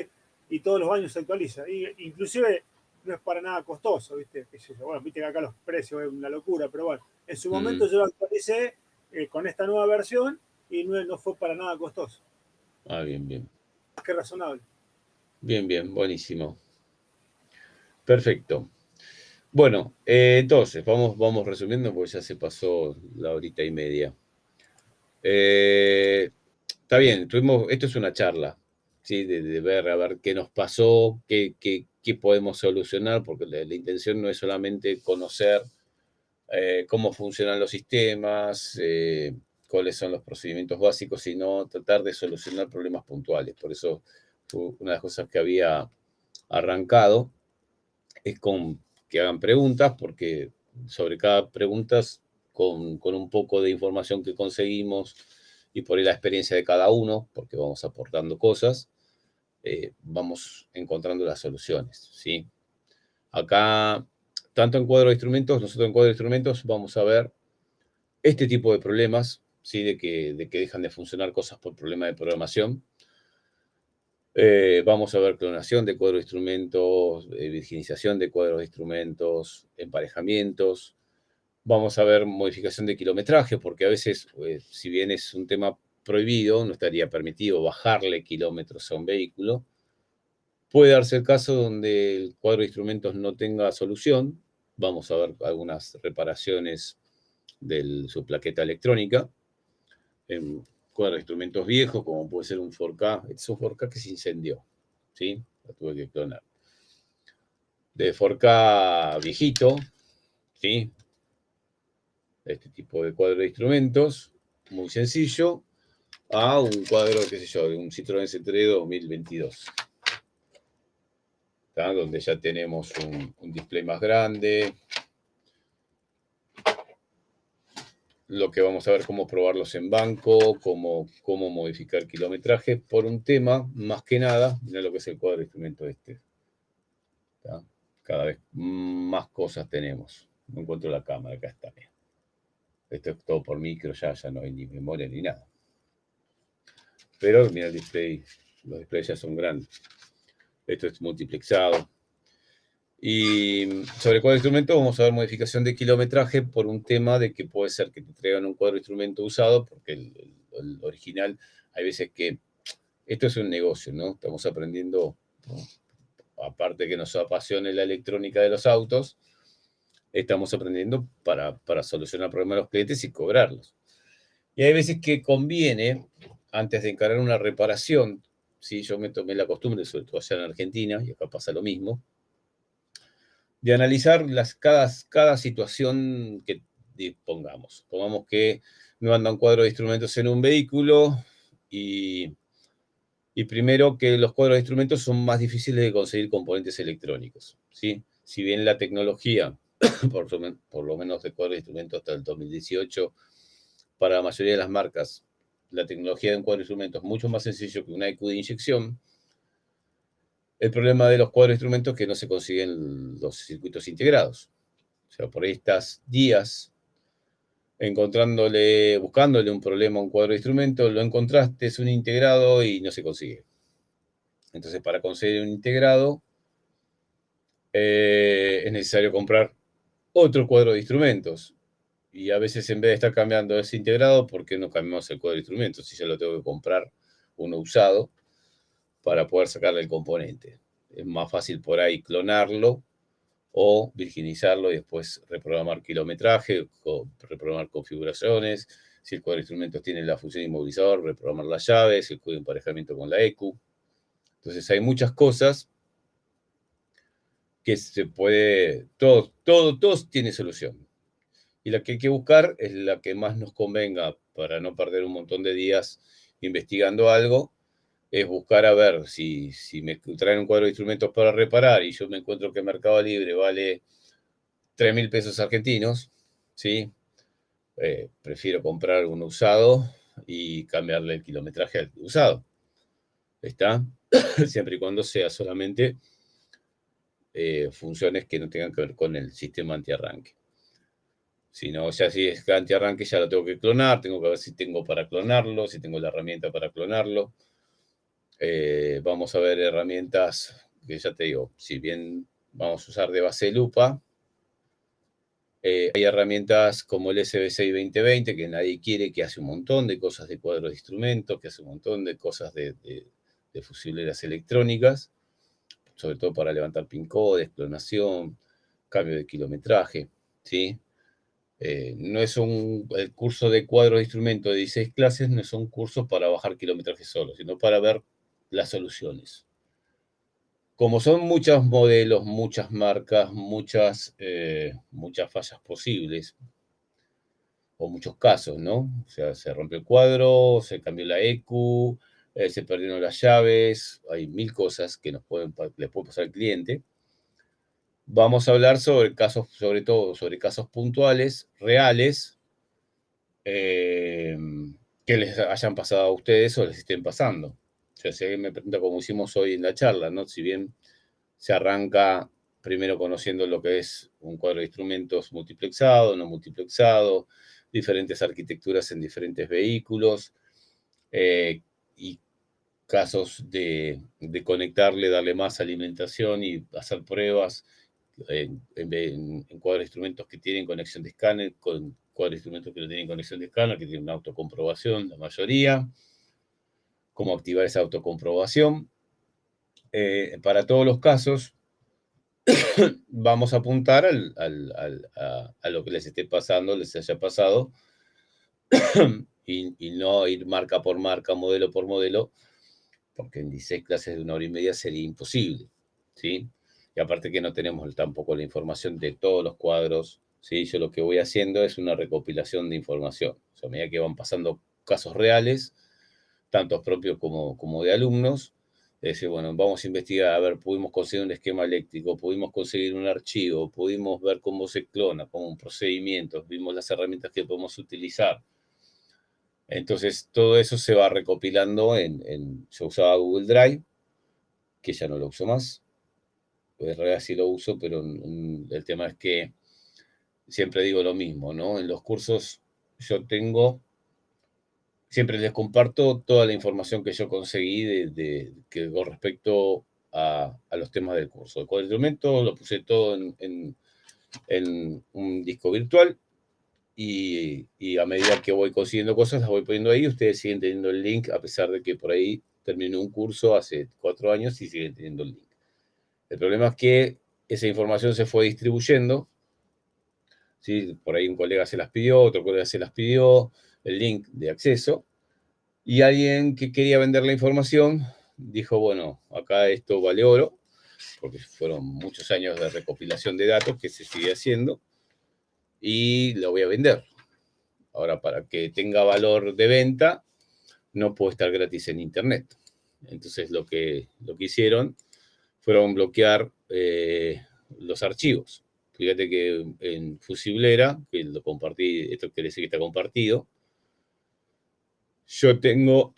y todos los años se actualiza. Y, inclusive no es para nada costoso, ¿viste? Bueno, viste que acá los precios es una locura, pero bueno, en su momento Mm. yo lo actualicé con esta nueva versión y no fue para nada costoso. Ah, bien, bien. Más que razonable. Bien, bien, buenísimo. Perfecto. Bueno, entonces, vamos resumiendo porque ya se pasó la horita y media. Está bien, esto es una charla, ¿sí? De ver a ver qué nos pasó, qué podemos solucionar, porque la intención no es solamente conocer cómo funcionan los sistemas, cuáles son los procedimientos básicos, sino tratar de solucionar problemas puntuales. Por eso fue una de las cosas que había arrancado es con que hagan preguntas, porque sobre cada pregunta, con un poco de información que conseguimos y por ahí la experiencia de cada uno, porque vamos aportando cosas, vamos encontrando las soluciones, ¿sí? Acá, tanto en cuadro de instrumentos, nosotros en cuadro de instrumentos vamos a ver este tipo de problemas, ¿sí? De que dejan de funcionar cosas por problema de programación. Vamos a ver clonación de cuadros de instrumentos, virginización de cuadros de instrumentos, emparejamientos. Vamos a ver modificación de kilometraje, porque a veces, si bien es un tema prohibido, no estaría permitido bajarle kilómetros a un vehículo. Puede darse el caso donde el cuadro de instrumentos no tenga solución. Vamos a ver algunas reparaciones de su plaqueta electrónica en cuadros de instrumentos viejos, como puede ser un 4K. Este es un 4K que se incendió, ¿sí? La tuve que clonar. De 4K viejito, ¿sí? Este tipo de cuadro de instrumentos, muy sencillo, a un cuadro, qué sé yo, de un Citroën C3 2022. ¿Tá? Donde ya tenemos un display más grande. Lo que vamos a ver cómo probarlos en banco, cómo modificar kilometraje, por un tema, más que nada, mira lo que es el cuadro de instrumento este. ¿Tá? Cada vez más cosas tenemos. No encuentro la cámara, acá está bien. Esto es todo por micro, ya no hay ni memoria ni nada. Pero mira el display, los displays ya son grandes. Esto es multiplexado. Y sobre el cuadro de instrumento vamos a ver modificación de kilometraje por un tema de que puede ser que te traigan un cuadro de instrumento usado, porque el original, hay veces que esto es un negocio, ¿no? Estamos aprendiendo, aparte que nos apasione la electrónica de los autos, estamos aprendiendo para solucionar problemas de los clientes y cobrarlos. Y hay veces que conviene, antes de encarar una reparación, ¿sí? Yo me tomé la costumbre, sobre todo allá en Argentina, y acá pasa lo mismo, de analizar cada situación que dispongamos. Pongamos que no anda un cuadro de instrumentos en un vehículo y primero que los cuadros de instrumentos son más difíciles de conseguir componentes electrónicos, ¿sí? Si bien la tecnología, por lo menos de cuadros de instrumentos hasta el 2018, para la mayoría de las marcas, la tecnología de un cuadro de instrumentos es mucho más sencillo que un IQ de inyección. El problema de los cuadros de instrumentos es que no se consiguen los circuitos integrados. O sea, por ahí estás días buscándole un problema a un cuadro de instrumentos, lo encontraste, es un integrado y no se consigue. Entonces, para conseguir un integrado, es necesario comprar otro cuadro de instrumentos. Y a veces, en vez de estar cambiando ese integrado, ¿por qué no cambiamos el cuadro de instrumentos? Si ya lo tengo que comprar uno usado para poder sacarle el componente. Es más fácil por ahí clonarlo o virginizarlo y después reprogramar kilometraje, reprogramar configuraciones. Si el cuadro de instrumentos tiene la función inmovilizador, reprogramar las llaves, el código de emparejamiento con la EQ. Entonces hay muchas cosas que se puede, todo tiene solución. Y la que hay que buscar es la que más nos convenga para no perder un montón de días investigando algo, es buscar a ver si me traen un cuadro de instrumentos para reparar y yo me encuentro que Mercado Libre vale 3.000 pesos argentinos, ¿sí? Prefiero comprar un usado y cambiarle el kilometraje al usado. ¿Está? Siempre y cuando sea solamente funciones que no tengan que ver con el sistema antiarranque. Si no, ya si es antiarranque, ya lo tengo que clonar, tengo que ver si tengo para clonarlo, si tengo la herramienta para clonarlo. Vamos a ver herramientas que ya te digo, si bien vamos a usar de base lupa, hay herramientas como el SB6 2020 que nadie quiere, que hace un montón de cosas de cuadros de instrumentos, que hace un montón de cosas de fusileras electrónicas, sobre todo para levantar pin codes, clonación, cambio de kilometraje, ¿sí? No es el curso de cuadros de instrumentos de 16 clases, no son cursos para bajar kilometraje solo, sino para ver las soluciones. Como son muchos modelos, muchas marcas, muchas fallas posibles, o muchos casos, ¿no? O sea, se rompió el cuadro, se cambió la EQ, se perdieron las llaves, hay 1000 cosas que le puede pasar al cliente. Vamos a hablar sobre casos, sobre todo sobre casos puntuales, reales, que les hayan pasado a ustedes o les estén pasando. O sea, si alguien me pregunta como hicimos hoy en la charla, ¿no? Si bien se arranca primero conociendo lo que es un cuadro de instrumentos multiplexado, no multiplexado, diferentes arquitecturas en diferentes vehículos, y casos de conectarle, darle más alimentación y hacer pruebas en cuadros de instrumentos que tienen conexión de escáner, con cuadros de instrumentos que no tienen conexión de escáner, que tienen una autocomprobación, la mayoría, cómo activar esa autocomprobación. Para todos los casos, vamos a apuntar a lo que les esté pasando, les haya pasado, y no ir marca por marca, modelo por modelo, porque en 16 clases de 1 hora y media sería imposible, ¿sí? Y aparte que no tenemos tampoco la información de todos los cuadros, ¿sí? Yo lo que voy haciendo es una recopilación de información. O sea, a medida que van pasando casos reales, tanto propios como de alumnos, es decir, bueno, vamos a investigar, a ver, pudimos conseguir un esquema eléctrico, pudimos conseguir un archivo, pudimos ver cómo se clona, como un procedimiento, vimos las herramientas que podemos utilizar. Entonces, todo eso se va recopilando yo usaba Google Drive, que ya no lo uso más. En realidad sí lo uso, pero el tema es que siempre digo lo mismo, ¿no? En los cursos yo siempre les comparto toda la información que yo conseguí con respecto a los temas del curso. El cuadro de instrumentos lo puse todo en un disco virtual y a medida que voy consiguiendo cosas las voy poniendo ahí. Ustedes siguen teniendo el link, a pesar de que por ahí terminé un curso hace 4 años y siguen teniendo el link. El problema es que esa información se fue distribuyendo, ¿sí? Por ahí un colega se las pidió, otro colega se las pidió, el link de acceso, y alguien que quería vender la información dijo, bueno, acá esto vale oro, porque fueron muchos años de recopilación de datos que se sigue haciendo, y lo voy a vender. Ahora, para que tenga valor de venta, no puede estar gratis en Internet. Entonces, lo que hicieron fueron bloquear los archivos. Fíjate que en Fusiblera, que lo compartí, esto quiere decir que está compartido, yo tengo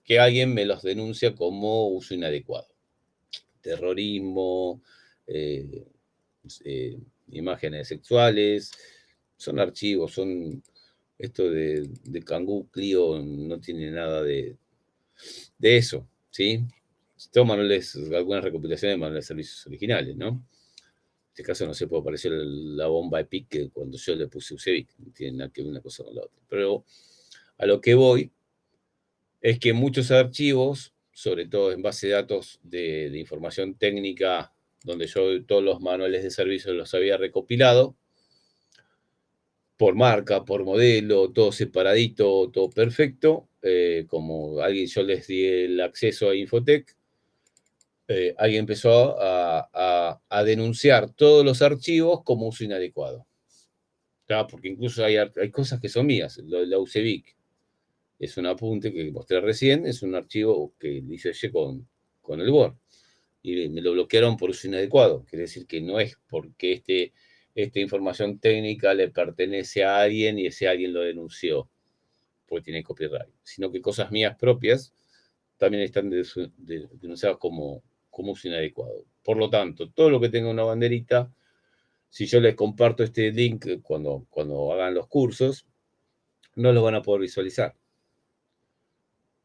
que alguien me los denuncia como uso inadecuado. Terrorismo, imágenes sexuales, son archivos, esto de Kangoo Clio no tiene nada de eso, ¿sí? Tengo manuales, algunas recopilaciones de manuales de servicios originales, ¿no? En este caso no se puede aparecer la bomba EPIC que cuando yo le puse USEVIC, no tiene nada que ver una cosa con la otra. Pero a lo que voy es que muchos archivos, sobre todo en base de datos de información técnica, donde yo todos los manuales de servicio los había recopilado, por marca, por modelo, todo separadito, todo perfecto, como yo les di el acceso a Infotec, alguien empezó a denunciar todos los archivos como uso inadecuado. ¿tá? Porque incluso hay cosas que son mías. Lo de la UCEVIC es un apunte que mostré recién, es un archivo que hice con el Word. Y me lo bloquearon por uso inadecuado. Quiere decir que no es porque esta información técnica le pertenece a alguien y ese alguien lo denunció porque tiene copyright, sino que cosas mías propias también están denunciadas como uso inadecuado. Por lo tanto, todo lo que tenga una banderita, si yo les comparto este link cuando hagan los cursos, no lo van a poder visualizar.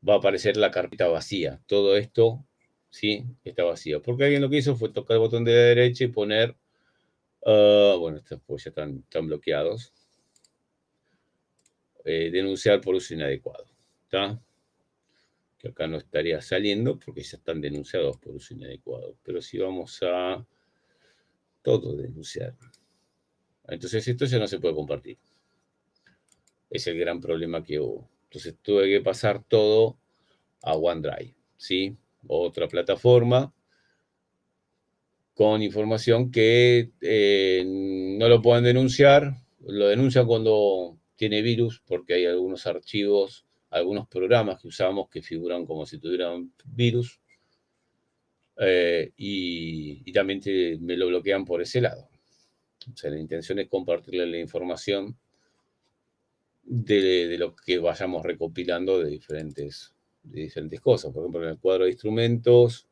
Va a aparecer la carpeta vacía. Todo esto, ¿sí? Está vacío. Porque alguien lo que hizo fue tocar el botón de la derecha y poner, bueno, estos pues ya están bloqueados. Denunciar por uso inadecuado. ¿Está? Que acá no estaría saliendo porque ya están denunciados por uso inadecuado. Pero si vamos a todo denunciar. Entonces esto ya no se puede compartir. Es el gran problema que hubo. Entonces tuve que pasar todo a OneDrive, ¿sí? Otra plataforma con información que no lo pueden denunciar. Lo denuncian cuando tiene virus porque hay algunos archivos, algunos programas que usamos que figuran como si tuvieran virus. Y también me lo bloquean por ese lado. O sea, la intención es compartirle la información de lo que vayamos recopilando de diferentes cosas. Por ejemplo, en el cuadro de instrumentos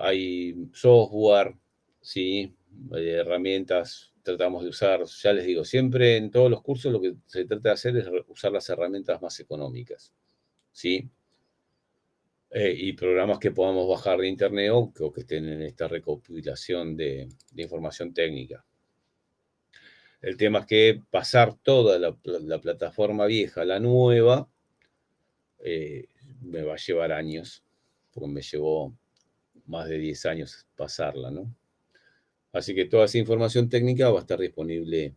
hay software, ¿sí? Herramientas tratamos de usar, ya les digo, siempre en todos los cursos lo que se trata de hacer es usar las herramientas más económicas, ¿sí? Y programas que podamos bajar de internet o que estén en esta recopilación de información técnica. El tema es que pasar toda la plataforma vieja a la nueva me va a llevar años, porque me llevó más de 10 años pasarla, ¿no? Así que toda esa información técnica va a estar disponible,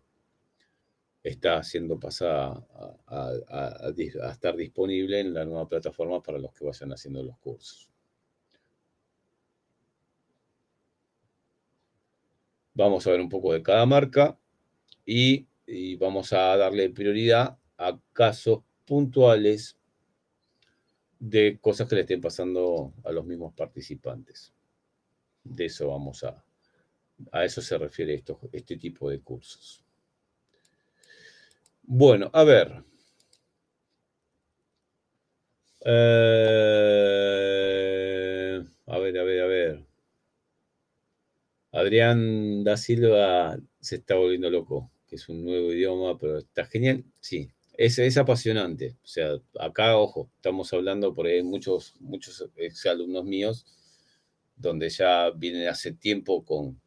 está siendo pasada a estar disponible en la nueva plataforma para los que vayan haciendo los cursos. Vamos a ver un poco de cada marca y vamos a darle prioridad a casos puntuales de cosas que le estén pasando a los mismos participantes. De eso vamos a eso se refiere este tipo de cursos. Bueno, a ver. A ver. Adrián da Silva se está volviendo loco, que es un nuevo idioma, pero está genial. Sí, es apasionante. O sea, acá, ojo, estamos hablando por ahí muchos exalumnos míos, donde ya vienen hace tiempo con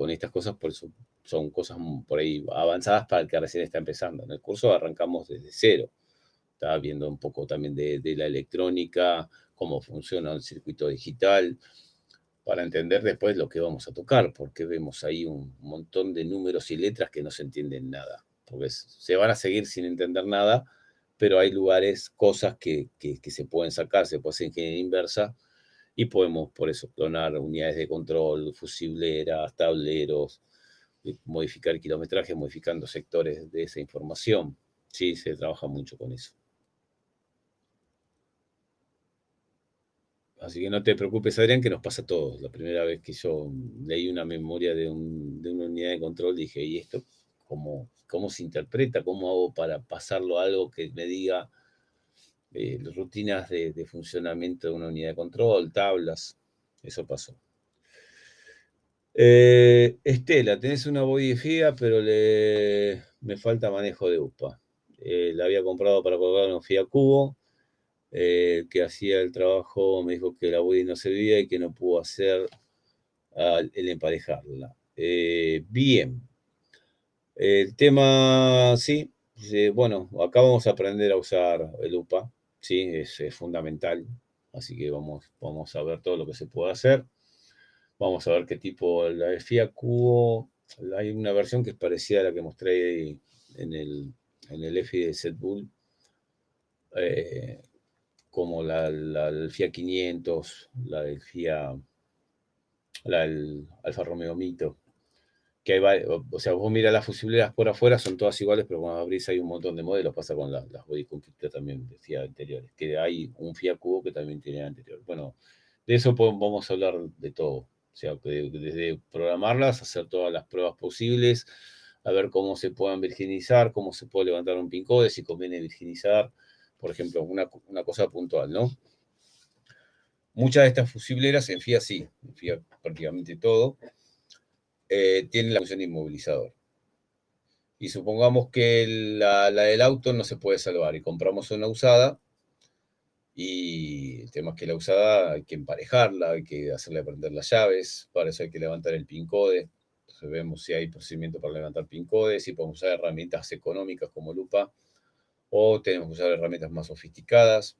estas cosas, por eso son cosas por ahí avanzadas para el que recién está empezando. En el curso arrancamos desde cero. Estaba viendo un poco también de la electrónica, cómo funciona el circuito digital, para entender después lo que vamos a tocar, porque vemos ahí un montón de números y letras que no se entienden nada, porque se van a seguir sin entender nada, pero hay lugares, cosas que se pueden sacar, se puede hacer ingeniería inversa, y podemos por eso clonar unidades de control, fusibleras, tableros, modificar kilometraje, modificando sectores de esa información. Sí, se trabaja mucho con eso. Así que no te preocupes, Adrián, que nos pasa a todos. La primera vez que yo leí una memoria de una unidad de control, dije, ¿y esto cómo se interpreta? ¿Cómo hago para pasarlo a algo que me diga rutinas de funcionamiento de una unidad de control, tablas? Eso pasó. Estela, tenés una body FIA, pero me falta manejo de UPA. La había comprado para colgar un FIA Cubo. Que hacía el trabajo, me dijo que la body no servía y que no pudo hacer el emparejarla. Bien. El tema, sí, bueno, acá vamos a aprender a usar el UPA, sí, es fundamental. Así que vamos a ver todo lo que se puede hacer. Vamos a ver qué tipo, la FIA Cubo, hay una versión que es parecida a la que mostré en el EFI de Setbull. Como el FIA 500, la del Alfa Romeo Mito. que o sea, vos mirás las fusileras por afuera, son todas iguales, pero cuando abrís hay un montón de modelos, pasa con las body computer también de Fiat anteriores, que hay un Fiat Cubo que también tiene anterior. Bueno, de eso vamos a hablar de todo, o sea, desde programarlas, hacer todas las pruebas posibles, a ver cómo se puedan virginizar, cómo se puede levantar un pin code, si conviene virginizar, por ejemplo, una cosa puntual, ¿no? Muchas de estas fusileras en Fiat sí, en Fiat prácticamente todo, tienen la función de inmovilizador. Y supongamos que la del auto no se puede salvar y compramos una usada, y el tema es que la usada hay que emparejarla, hay que hacerle prender las llaves, para eso hay que levantar el PIN code. Entonces vemos si hay procedimiento para levantar PIN code, si podemos usar herramientas económicas como lupa, o tenemos que usar herramientas más sofisticadas.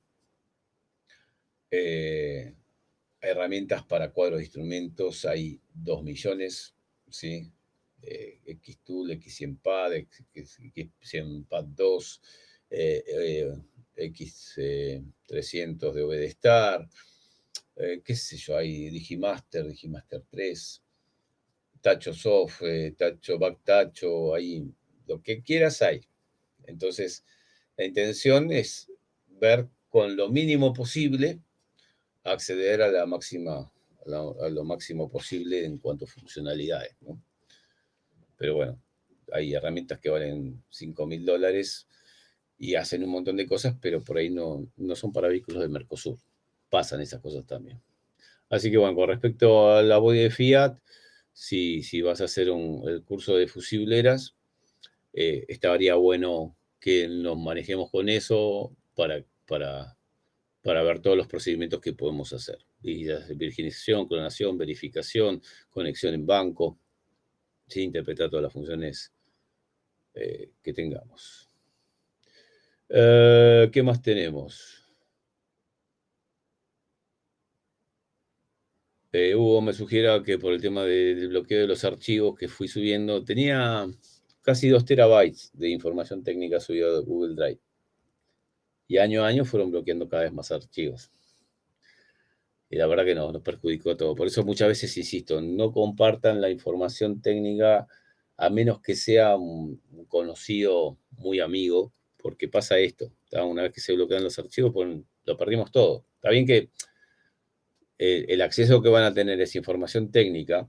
Herramientas para cuadros de instrumentos hay 2 millones, ¿sí? Xtool, X100Pad, X100Pad 2, X300 de OBDStar, qué sé yo, hay Digimaster 3, Tacho Soft, Tacho Backtacho, hay lo que quieras hay. Entonces, la intención es ver con lo mínimo posible acceder a la máxima, a lo máximo posible en cuanto a funcionalidades, ¿no? Pero bueno, hay herramientas que valen $5.000 y hacen un montón de cosas, pero por ahí no son para vehículos de Mercosur. Pasan esas cosas también. Así que bueno, con respecto a la body de Fiat, si vas a hacer el curso de fusibleras, estaría bueno que nos manejemos con eso para ver todos los procedimientos que podemos hacer. Virginización, clonación, verificación, conexión en banco, ¿sí? Interpretar todas las funciones que tengamos. ¿Qué más tenemos? Hugo me sugiere que por el tema del bloqueo de los archivos que fui subiendo, tenía casi 2 terabytes de información técnica subida de Google Drive. Y año a año fueron bloqueando cada vez más archivos. Y la verdad que nos perjudicó todo. Por eso muchas veces insisto, no compartan la información técnica a menos que sea un conocido muy amigo, porque pasa esto. Una vez que se bloquean los archivos, pues lo perdimos todo. Está bien que el acceso que van a tener es información técnica,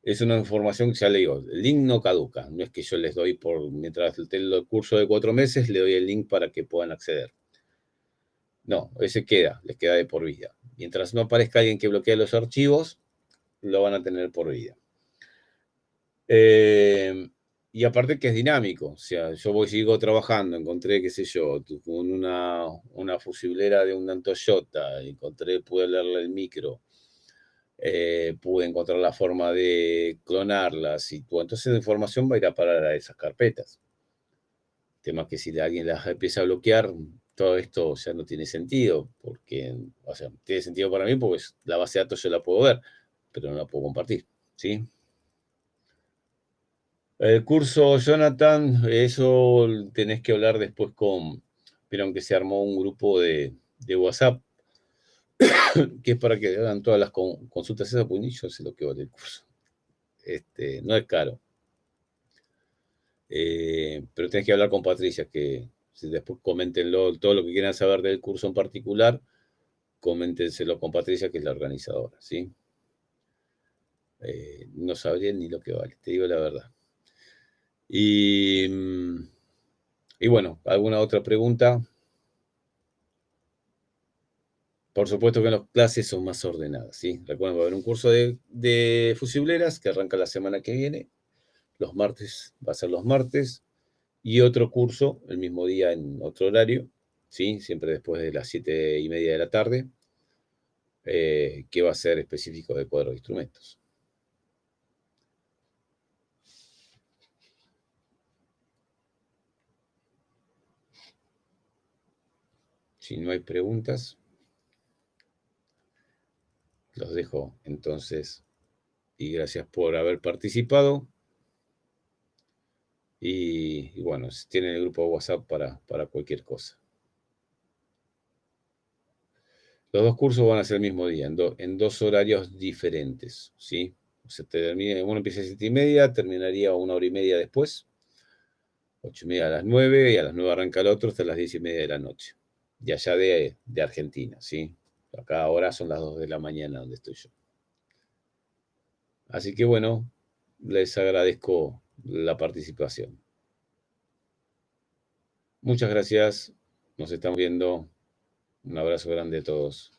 es una información que ya le digo, el link no caduca. No es que yo les doy mientras tengo el curso de 4 meses, le doy el link para que puedan acceder. No, ese les queda de por vida. Mientras no aparezca alguien que bloquee los archivos, lo van a tener por vida. Y aparte que es dinámico, o sea, yo sigo trabajando, encontré, qué sé yo, con una fusiblera de un Toyota, pude leerle el micro, pude encontrar la forma de clonarlas, y entonces la información va a ir a parar a esas carpetas. El tema es que si alguien las empieza a bloquear, todo esto ya no tiene sentido, porque, o sea, tiene sentido para mí porque la base de datos yo la puedo ver, pero no la puedo compartir, ¿sí? El curso, Jonathan, eso tenés que hablar después vieron que se armó un grupo de WhatsApp, que es para que hagan todas las consultas esas, pues ni yo sé lo que vale el curso. No es caro. Pero tenés que hablar con Patricia, que si después coméntenlo, todo lo que quieran saber del curso en particular, coméntenselo con Patricia, que es la organizadora, ¿sí? No sabría ni lo que vale, te digo la verdad. Y bueno, ¿alguna otra pregunta? Por supuesto que las clases son más ordenadas, ¿sí? Recuerden, va a haber un curso de fusibleras que arranca la semana que viene. Los martes, va a ser los martes. Y otro curso el mismo día en otro horario, ¿sí? Siempre después de las 7:30 de la tarde, que va a ser específico de cuadro de instrumentos. Si no hay preguntas, los dejo entonces. Y gracias por haber participado. Y bueno, tienen el grupo de WhatsApp para cualquier cosa. Los 2 cursos van a ser el mismo día, en 2 horarios diferentes, ¿sí? Uno empieza a 7:30, terminaría 1 hora y media después, 8:30 a las 9, y a las 9 arranca el otro hasta las 10:30 de la noche. Y allá de Argentina, ¿sí? Acá ahora son las 2 de la mañana donde estoy yo. Así que bueno, les agradezco la participación. Muchas gracias, nos estamos viendo. Un abrazo grande a todos.